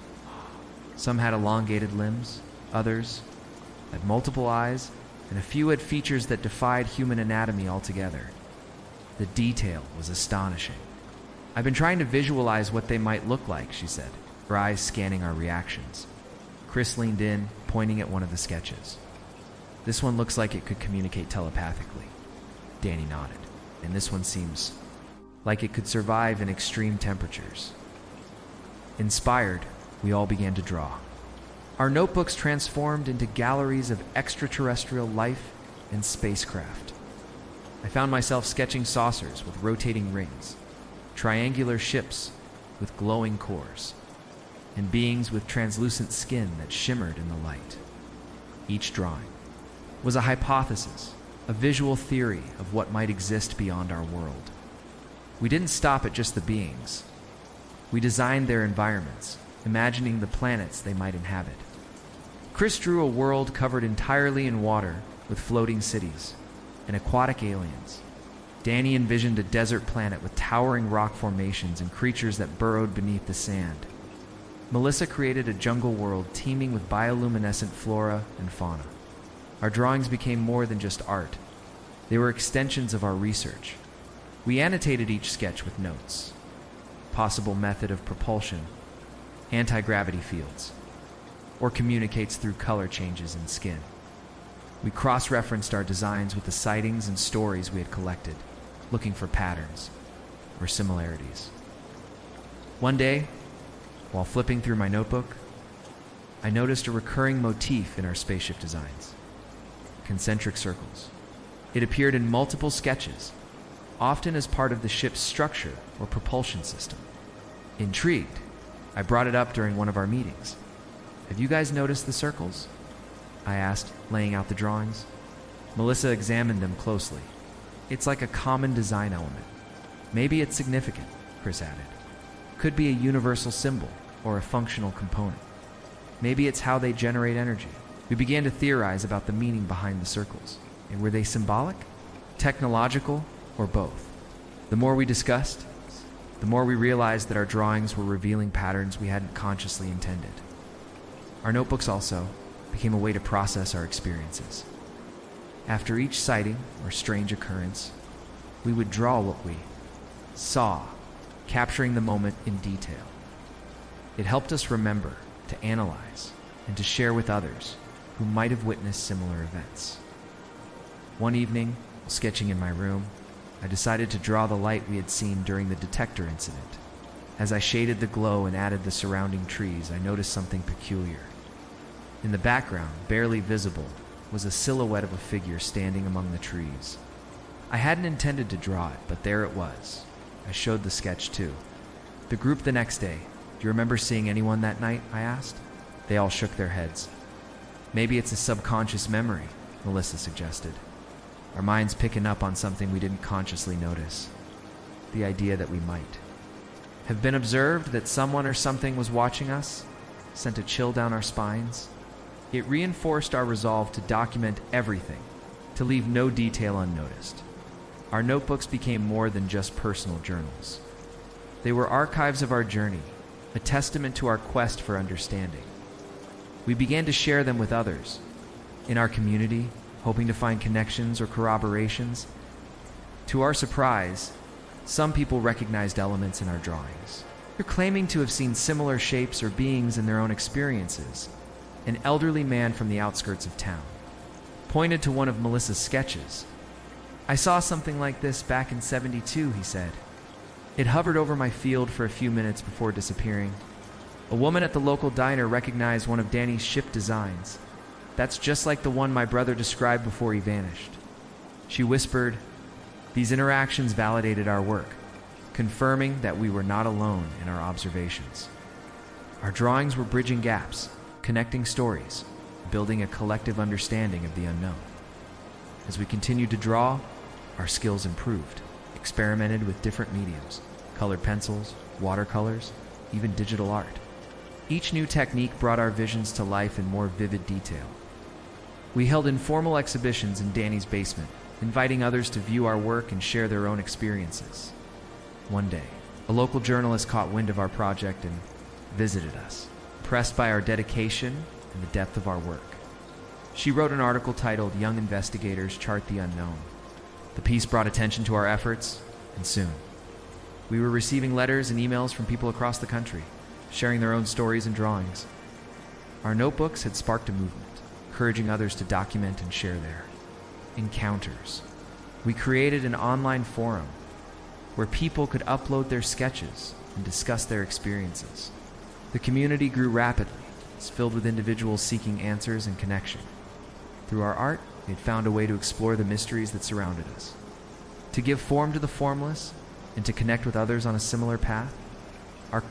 Some had elongated limbs, others had multiple eyes, and a few had features that defied human anatomy altogether. The detail was astonishing. "I've been trying to visualize what they might look like," she said, her eyes scanning our reactions. Chris leaned in, pointing at one of the sketches. "This one looks like it could communicate telepathically." Danny nodded. "And this one seems like it could survive in extreme temperatures." Inspired, we all began to draw. Our notebooks transformed into galleries of extraterrestrial life and spacecraft. I found myself sketching saucers with rotating rings, triangular ships with glowing cores, and beings with translucent skin that shimmered in the light. Each drawing was a hypothesis, a visual theory of what might exist beyond our world. We didn't stop at just the beings. We designed their environments, imagining the planets they might inhabit. Chris drew a world covered entirely in water with floating cities and aquatic aliens. Danny envisioned a desert planet with towering rock formations and creatures that burrowed beneath the sand. Melissa created a jungle world teeming with bioluminescent flora and fauna. Our drawings became more than just art. They were extensions of our research. We annotated each sketch with notes: possible method of propulsion, anti-gravity fields, or communicates through color changes in skin. We cross-referenced our designs with the sightings and stories we had collected, looking for patterns or similarities. One day, while flipping through my notebook, I noticed a recurring motif in our spaceship designs: concentric circles. It appeared in multiple sketches, often as part of the ship's structure or propulsion system. Intrigued, I brought it up during one of our meetings. "Have you guys noticed the circles?" I asked, laying out the drawings. Melissa examined them closely. "It's like a common design element. Maybe it's significant," Chris added. "Could be a universal symbol or a functional component. Maybe it's how they generate energy." We began to theorize about the meaning behind the circles. And were they symbolic, technological, or both? The more we discussed, the more we realized that our drawings were revealing patterns we hadn't consciously intended. Our notebooks also became a way to process our experiences. After each sighting or strange occurrence, we would draw what we saw, capturing the moment in detail. It helped us remember, to analyze, and to share with others who might have witnessed similar events. One evening, while sketching in my room, I decided to draw the light we had seen during the detector incident. As I shaded the glow and added the surrounding trees, I noticed something peculiar. In the background, barely visible, was a silhouette of a figure standing among the trees. I hadn't intended to draw it, but there it was. I showed the sketch too. The group the next day, "Do you remember seeing anyone that night?" I asked. They all shook their heads. "Maybe it's a subconscious memory," Melissa suggested. Our minds picking up on something we didn't consciously notice. The idea that we might have been observed, that someone or something was watching us, sent a chill down our spines. It reinforced our resolve to document everything, to leave no detail unnoticed. Our notebooks became more than just personal journals. They were archives of our journey, a testament to our quest for understanding. We began to share them with others, in our community, hoping to find connections or corroborations. To our surprise, some people recognized elements in our drawings. They're claiming to have seen similar shapes or beings in their own experiences. An elderly man from the outskirts of town pointed to one of Melissa's sketches. "I saw something like this back in '72, he said. "It hovered over my field for a few minutes before disappearing. A woman at the local diner recognized one of Danny's ship designs. That's just like the one my brother described before he vanished. She whispered, these interactions validated our work, confirming that we were not alone in our observations. Our drawings were bridging gaps, connecting stories, building a collective understanding of the unknown. As we continued to draw, our skills improved, experimented with different mediums, colored pencils, watercolors, even digital art. Each new technique brought our visions to life in more vivid detail. We held informal exhibitions in Danny's basement, inviting others to view our work and share their own experiences. One day, a local journalist caught wind of our project and visited us, impressed by our dedication and the depth of our work. She wrote an article titled "Young Investigators Chart the Unknown." The piece brought attention to our efforts, and soon, we were receiving letters and emails from people across the country, sharing their own stories and drawings. Our notebooks had sparked a movement, encouraging others to document and share their encounters. We created an online forum where people could upload their sketches and discuss their experiences. The community grew rapidly. It's filled with individuals seeking answers and connection. Through our art, we had found a way to explore the mysteries that surrounded us. to give form to the formless, and to connect with others on a similar path. Our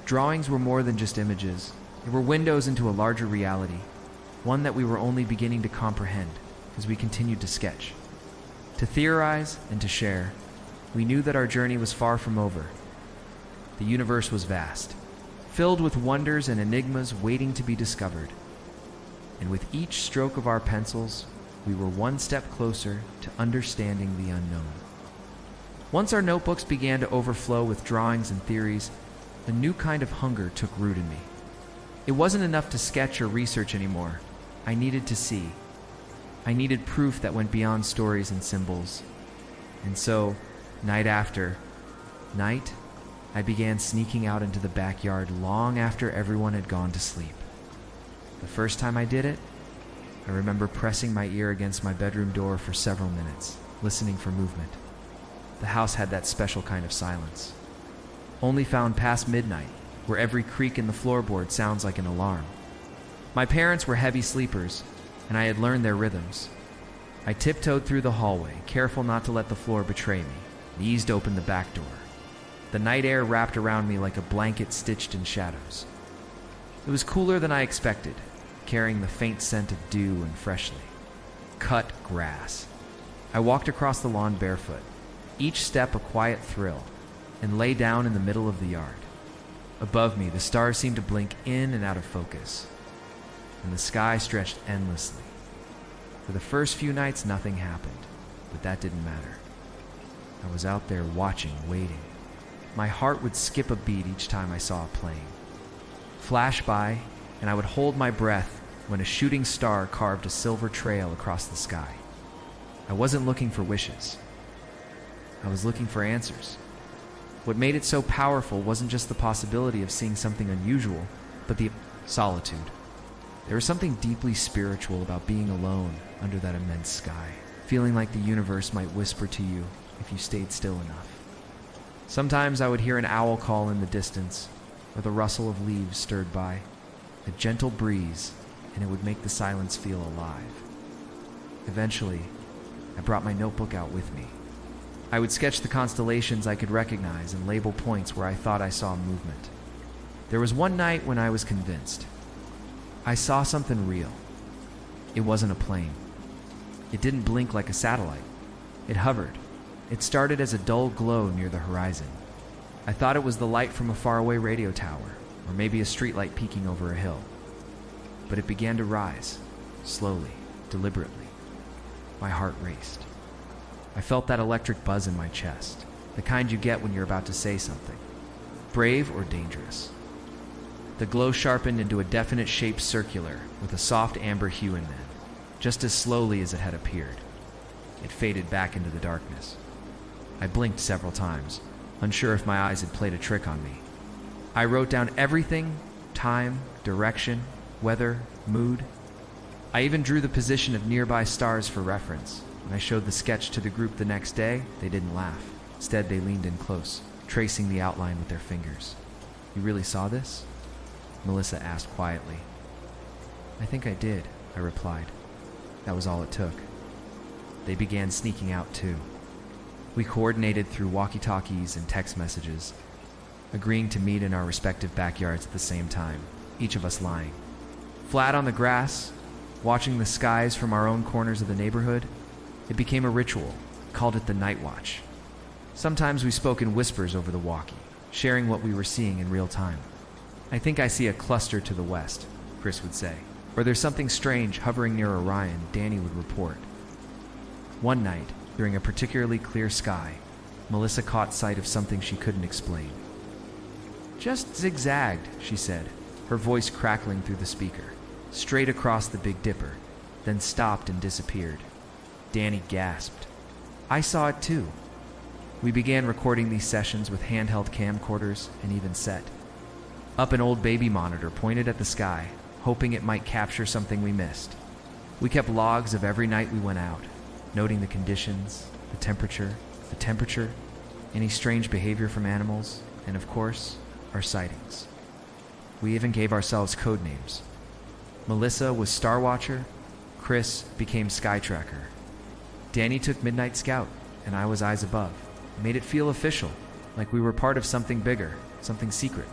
drawings were more than just images. They were windows into a larger reality, one that we were only beginning to comprehend as we continued to sketch. To theorize and to share, we knew that our journey was far from over. The universe was vast, filled with wonders and enigmas waiting to be discovered. And with each stroke of our pencils, we were one step closer to understanding the unknown. Once our notebooks began to overflow with drawings and theories, a new kind of hunger took root in me. It wasn't enough to sketch or research anymore. I needed to see. I needed proof that went beyond stories and symbols. And so, night after night, I began sneaking out into the backyard long after everyone had gone to sleep. The first time I did it, I remember pressing my ear against my bedroom door for several minutes, listening for movement. The house had that special kind of silence, only found past midnight, where every creak in the floorboard sounds like an alarm. My parents were heavy sleepers, and I had learned their rhythms. I tiptoed through the hallway, careful not to let the floor betray me, and eased open the back door. The night air wrapped around me like a blanket stitched in shadows. It was cooler than I expected, carrying the faint scent of dew and freshly cut grass. I walked across the lawn barefoot, each step a quiet thrill, and lay down in the middle of the yard. Above me, the stars seemed to blink in and out of focus, and the sky stretched endlessly. For the first few nights, nothing happened, but that didn't matter. I was out there watching, waiting. My heart would skip a beat each time I saw a plane flash by, and I would hold my breath when a shooting star carved a silver trail across the sky. I wasn't looking for wishes. I was looking for answers. What made it so powerful wasn't just the possibility of seeing something unusual, but the solitude. There was something deeply spiritual about being alone under that immense sky, feeling like the universe might whisper to you if you stayed still enough. Sometimes I would hear an owl call in the distance, or the rustle of leaves stirred by, a gentle breeze, and it would make the silence feel alive. Eventually, I brought my notebook out with me. I would sketch the constellations I could recognize and label points where I thought I saw movement. There was one night when I was convinced. I saw something real. It wasn't a plane. It didn't blink like a satellite. It hovered. It started as a dull glow near the horizon. I thought it was the light from a faraway radio tower, or maybe a streetlight peeking over a hill. But it began to rise, slowly, deliberately. My heart raced. I felt that electric buzz in my chest, the kind you get when you're about to say something, brave or dangerous. The glow sharpened into a definite shape, circular, with a soft amber hue, and then, just as slowly as it had appeared, it faded back into the darkness. I blinked several times, unsure if my eyes had played a trick on me. I wrote down everything: time, direction, weather, mood. I even drew the position of nearby stars for reference. When I showed the sketch to the group the next day, they didn't laugh. Instead, they leaned in close, tracing the outline with their fingers. "You really saw this?" Melissa asked quietly. "I think I did," I replied. That was all it took. They began sneaking out too. We coordinated through walkie-talkies and text messages, agreeing to meet in our respective backyards at the same time, each of us lying flat on the grass, watching the skies from our own corners of the neighborhood. It became a ritual, called it the night watch. Sometimes we spoke in whispers over the walkie, sharing what we were seeing in real time. "I think I see a cluster to the west," Chris would say. Or, "There's something strange hovering near Orion," Danny would report. One night, during a particularly clear sky, Melissa caught sight of something she couldn't explain. "Just zigzagged," she said, her voice crackling through the speaker, straight across the Big Dipper, then stopped and disappeared. Danny gasped. "I saw it too." We began recording these sessions with handheld camcorders and even set up an old baby monitor pointed at the sky, hoping it might capture something we missed. We kept logs of every night we went out, noting the conditions, the temperature, any strange behavior from animals, and of course, our sightings. We even gave ourselves code names. Melissa was Star Watcher, Chris became Sky Tracker. Danny took Midnight Scout, and I was eyes above. It made it feel official, like we were part of something bigger, something secret.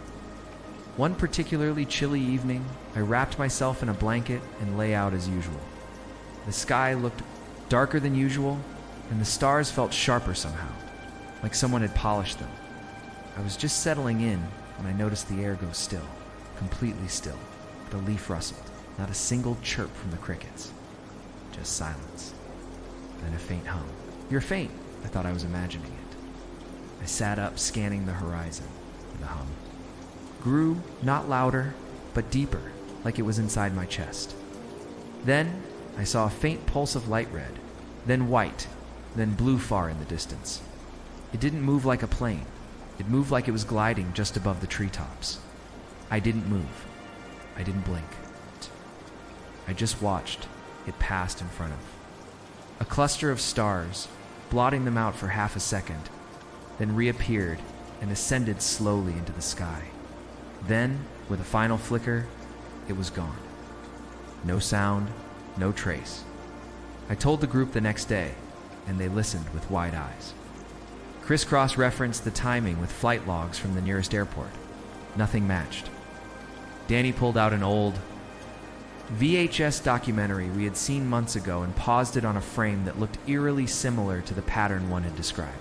One particularly chilly evening, I wrapped myself in a blanket and lay out as usual. The sky looked darker than usual, and the stars felt sharper somehow, like someone had polished them. I was just settling in when I noticed the air go still, completely still. The leaf rustled, not a single chirp from the crickets. Just silence. Then a faint hum. You're faint, I thought I was imagining it. I sat up, scanning the horizon, and the hum grew, not louder, but deeper, like it was inside my chest. Then I saw a faint pulse of light red, then white, then blue far in the distance. It didn't move like a plane. It moved like it was gliding just above the treetops. I didn't move. I didn't blink. I just watched. It passed in front of. A cluster of stars, blotting them out for half a second, then reappeared and ascended slowly into the sky. Then, with a final flicker, it was gone. No sound, no trace. I told the group the next day, and they listened with wide eyes. Chris cross-referenced the timing with flight logs from the nearest airport. Nothing matched. Danny pulled out an old VHS documentary we had seen months ago and paused it on a frame that looked eerily similar to the pattern one had described.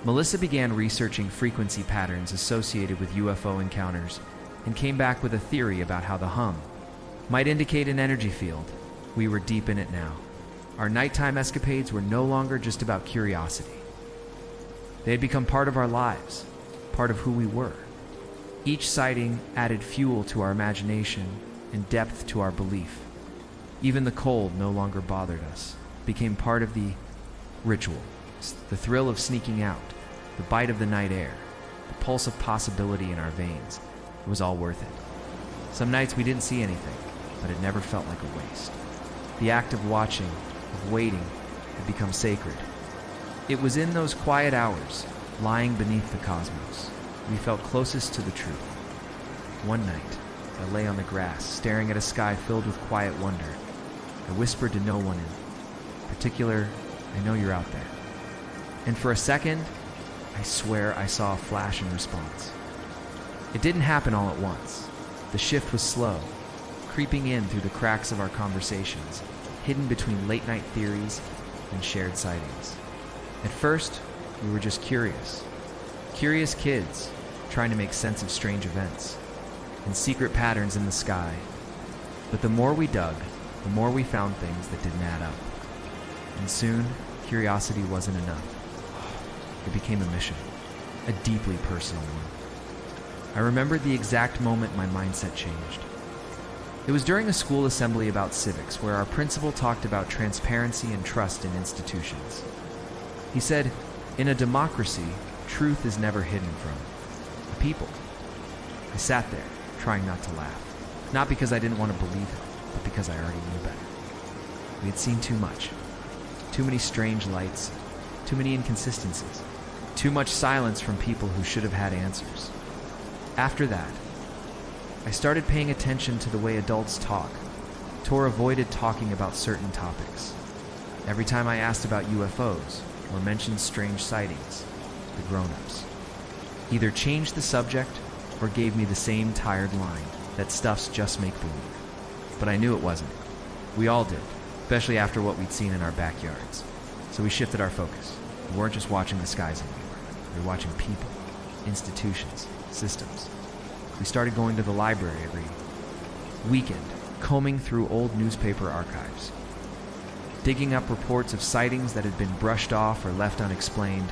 Melissa began researching frequency patterns associated with UFO encounters and came back with a theory about how the hum might indicate an energy field. We were deep in it now. Our nighttime escapades were no longer just about curiosity. They had become part of our lives, part of who we were. Each sighting added fuel to our imagination and depth to our belief. Even the cold no longer bothered us, became part of the ritual, the thrill of sneaking out, the bite of the night air, the pulse of possibility in our veins. It was all worth it. Some nights we didn't see anything, but it never felt like a waste. The act of watching, of waiting, had become sacred. It was in those quiet hours, lying beneath the cosmos, we felt closest to the truth. One night, I lay on the grass, staring at a sky filled with quiet wonder. I whispered to no one in particular, I know you're out there. And for a second, I swear I saw a flash in response. It didn't happen all at once. The shift was slow, creeping in through the cracks of our conversations, hidden between late-night theories and shared sightings. At first, we were just curious. Curious kids trying to make sense of strange events and secret patterns in the sky. But the more we dug, the more we found things that didn't add up. And soon, curiosity wasn't enough. It became a mission, a deeply personal one. I remembered the exact moment my mindset changed. It was during a school assembly about civics where our principal talked about transparency and trust in institutions. He said, in a democracy, truth is never hidden from the people. I sat there, trying not to laugh. Not because I didn't want to believe it, but because I already knew better. We had seen too much. Too many strange lights. Too many inconsistencies. Too much silence from people who should have had answers. After that, I started paying attention to the way adults talk. Tor avoided talking about certain topics. Every time I asked about UFOs or mentioned strange sightings, the grown-ups either changed the subject or gave me the same tired line, that stuff's just make-believe. But I knew it wasn't. We all did, especially after what we'd seen in our backyards. So we shifted our focus. We weren't just watching the skies anymore. We were watching people, institutions, systems. We started going to the library every weekend, combing through old newspaper archives, digging up reports of sightings that had been brushed off or left unexplained.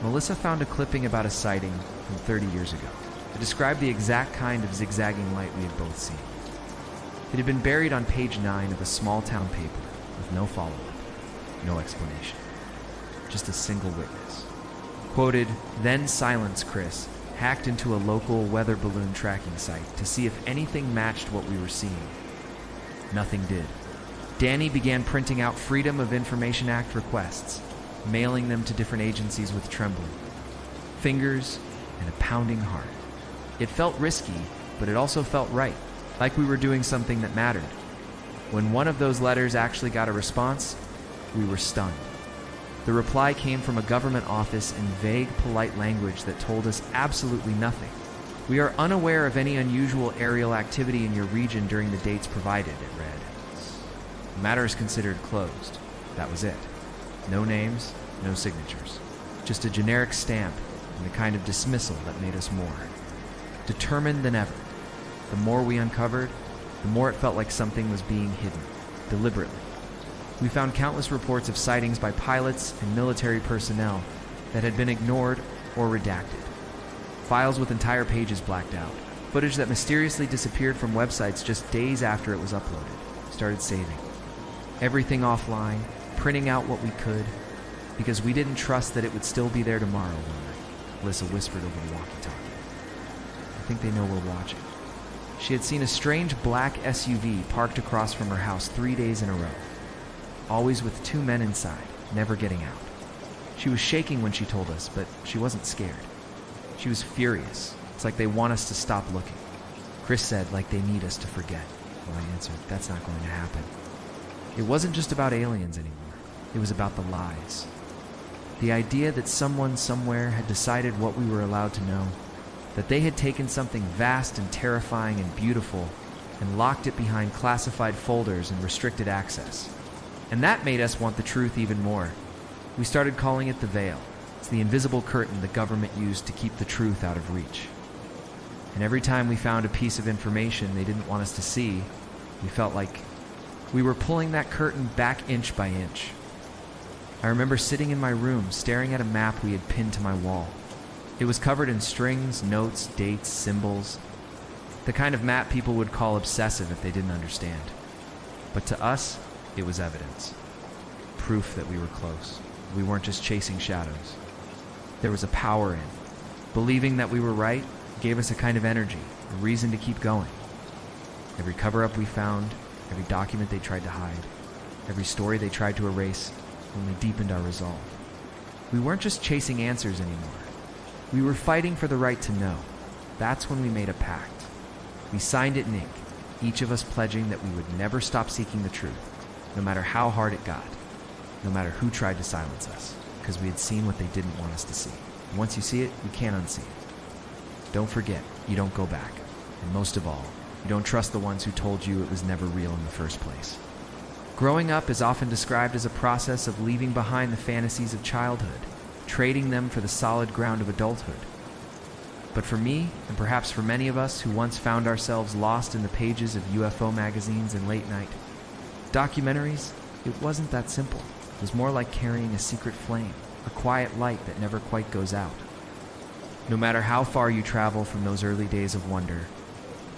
Melissa found a clipping about a sighting from 30 years ago. It described the exact kind of zigzagging light we had both seen. It had been buried on page 9 of a small-town paper with no follow-up, no explanation. Just a single witness. Quoted, "Then silence, Chris, hacked into a local weather balloon tracking site to see if anything matched what we were seeing. Nothing did. Danny began printing out Freedom of Information Act requests, mailing them to different agencies with trembling fingers and a pounding heart. It felt risky, but it also felt right, like we were doing something that mattered. When one of those letters actually got a response, we were stunned. The reply came from a government office in vague, polite language that told us absolutely nothing. We are unaware of any unusual aerial activity in your region during the dates provided, it read. The matter is considered closed. That was it. No names, no signatures. Just a generic stamp and the kind of dismissal that made us more determined than ever. The more we uncovered, the more it felt like something was being hidden, deliberately. We found countless reports of sightings by pilots and military personnel that had been ignored or redacted. Files with entire pages blacked out. Footage that mysteriously disappeared from websites just days after it was uploaded. Started saving everything offline, printing out what we could, because we didn't trust that it would still be there tomorrow one night, Alyssa whispered over the walkie-talkie. I think they know we're watching. She had seen a strange black SUV parked across from her house 3 days in a row, always with 2 men inside, never getting out. She was shaking when she told us, but she wasn't scared. She was furious. It's like they want us to stop looking. Chris said, like they need us to forget. Well, I answered, that's not going to happen. It wasn't just about aliens anymore. It was about the lies. The idea that someone somewhere had decided what we were allowed to know, that they had taken something vast and terrifying and beautiful and locked it behind classified folders and restricted access. And that made us want the truth even more. We started calling it the veil. It's the invisible curtain the government used to keep the truth out of reach. And every time we found a piece of information they didn't want us to see, we felt like we were pulling that curtain back inch by inch. I remember sitting in my room staring at a map we had pinned to my wall. It was covered in strings, notes, dates, symbols. The kind of map people would call obsessive if they didn't understand. But to us, it was evidence. Proof that we were close. We weren't just chasing shadows. There was a power in. Believing that we were right gave us a kind of energy, a reason to keep going. Every cover-up we found, every document they tried to hide, every story they tried to erase, only deepened our resolve. We weren't just chasing answers anymore. We were fighting for the right to know. That's when we made a pact. We signed it in ink, each of us pledging that we would never stop seeking the truth, no matter how hard it got, no matter who tried to silence us, because we had seen what they didn't want us to see. And once you see it, you can't unsee it. Don't forget, you don't go back. And most of all, you don't trust the ones who told you it was never real in the first place. Growing up is often described as a process of leaving behind the fantasies of childhood, trading them for the solid ground of adulthood. But for me, and perhaps for many of us who once found ourselves lost in the pages of UFO magazines and late night documentaries, it wasn't that simple. It was more like carrying a secret flame, a quiet light that never quite goes out. No matter how far you travel from those early days of wonder,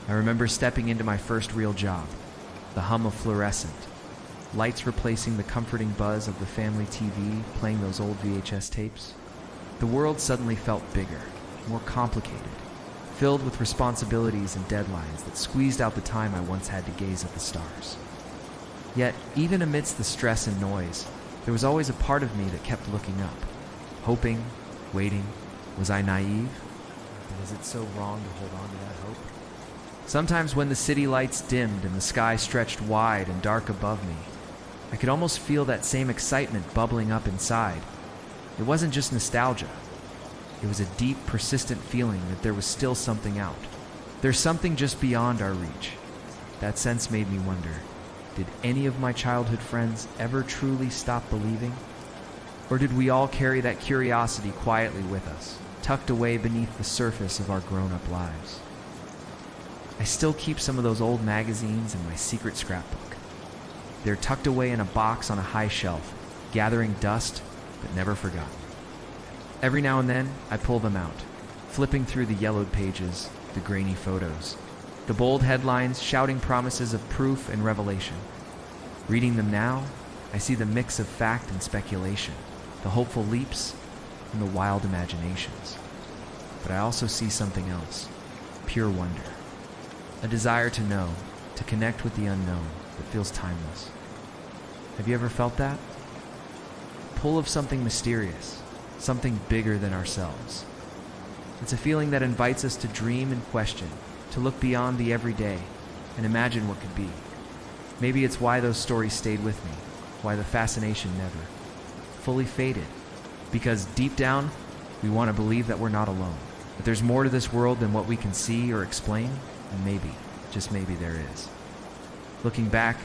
I remember stepping into my first real job, the hum of fluorescent, lights replacing the comforting buzz of the family TV playing those old VHS tapes. The world suddenly felt bigger, more complicated, filled with responsibilities and deadlines that squeezed out the time I once had to gaze at the stars. Yet, even amidst the stress and noise, there was always a part of me that kept looking up, hoping, waiting. Was I naive? And is it so wrong to hold on to that hope? Sometimes when the city lights dimmed and the sky stretched wide and dark above me, I could almost feel that same excitement bubbling up inside. It wasn't just nostalgia. It was a deep, persistent feeling that there was still something out. There's something just beyond our reach. That sense made me wonder, did any of my childhood friends ever truly stop believing? Or did we all carry that curiosity quietly with us, tucked away beneath the surface of our grown-up lives? I still keep some of those old magazines in my secret scrapbook. They're tucked away in a box on a high shelf, gathering dust, but never forgotten. Every now and then, I pull them out, flipping through the yellowed pages, the grainy photos, the bold headlines shouting promises of proof and revelation. Reading them now, I see the mix of fact and speculation, the hopeful leaps and the wild imaginations. But I also see something else, pure wonder. A desire to know, to connect with the unknown that feels timeless. Have you ever felt that? Pull of something mysterious, something bigger than ourselves. It's a feeling that invites us to dream and question, to look beyond the everyday and imagine what could be. Maybe it's why those stories stayed with me, why the fascination never. fully faded. Because deep down, we want to believe that we're not alone. That there's more to this world than what we can see or explain, and maybe, just maybe there is. Looking back,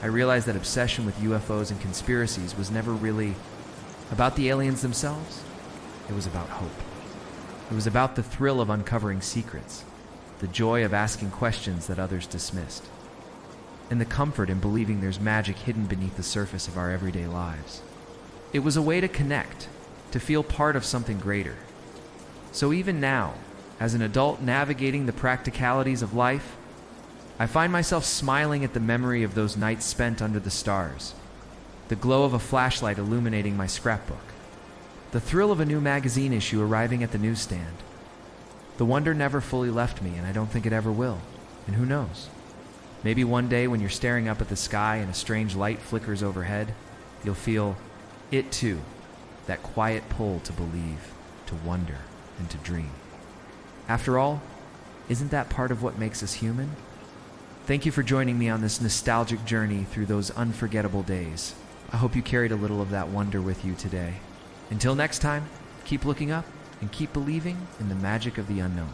I realized that obsession with UFOs and conspiracies was never really about the aliens themselves. It was about hope. It was about the thrill of uncovering secrets, the joy of asking questions that others dismissed, and the comfort in believing there's magic hidden beneath the surface of our everyday lives. It was a way to connect, to feel part of something greater. So even now, as an adult navigating the practicalities of life, I find myself smiling at the memory of those nights spent under the stars, the glow of a flashlight illuminating my scrapbook, the thrill of a new magazine issue arriving at the newsstand. The wonder never fully left me, and I don't think it ever will. And who knows? Maybe one day when you're staring up at the sky and a strange light flickers overhead, you'll feel it too, that quiet pull to believe, to wonder, and to dream. After all, isn't that part of what makes us human? Thank you for joining me on this nostalgic journey through those unforgettable days. I hope you carried a little of that wonder with you today. Until next time, keep looking up and keep believing in the magic of the unknown.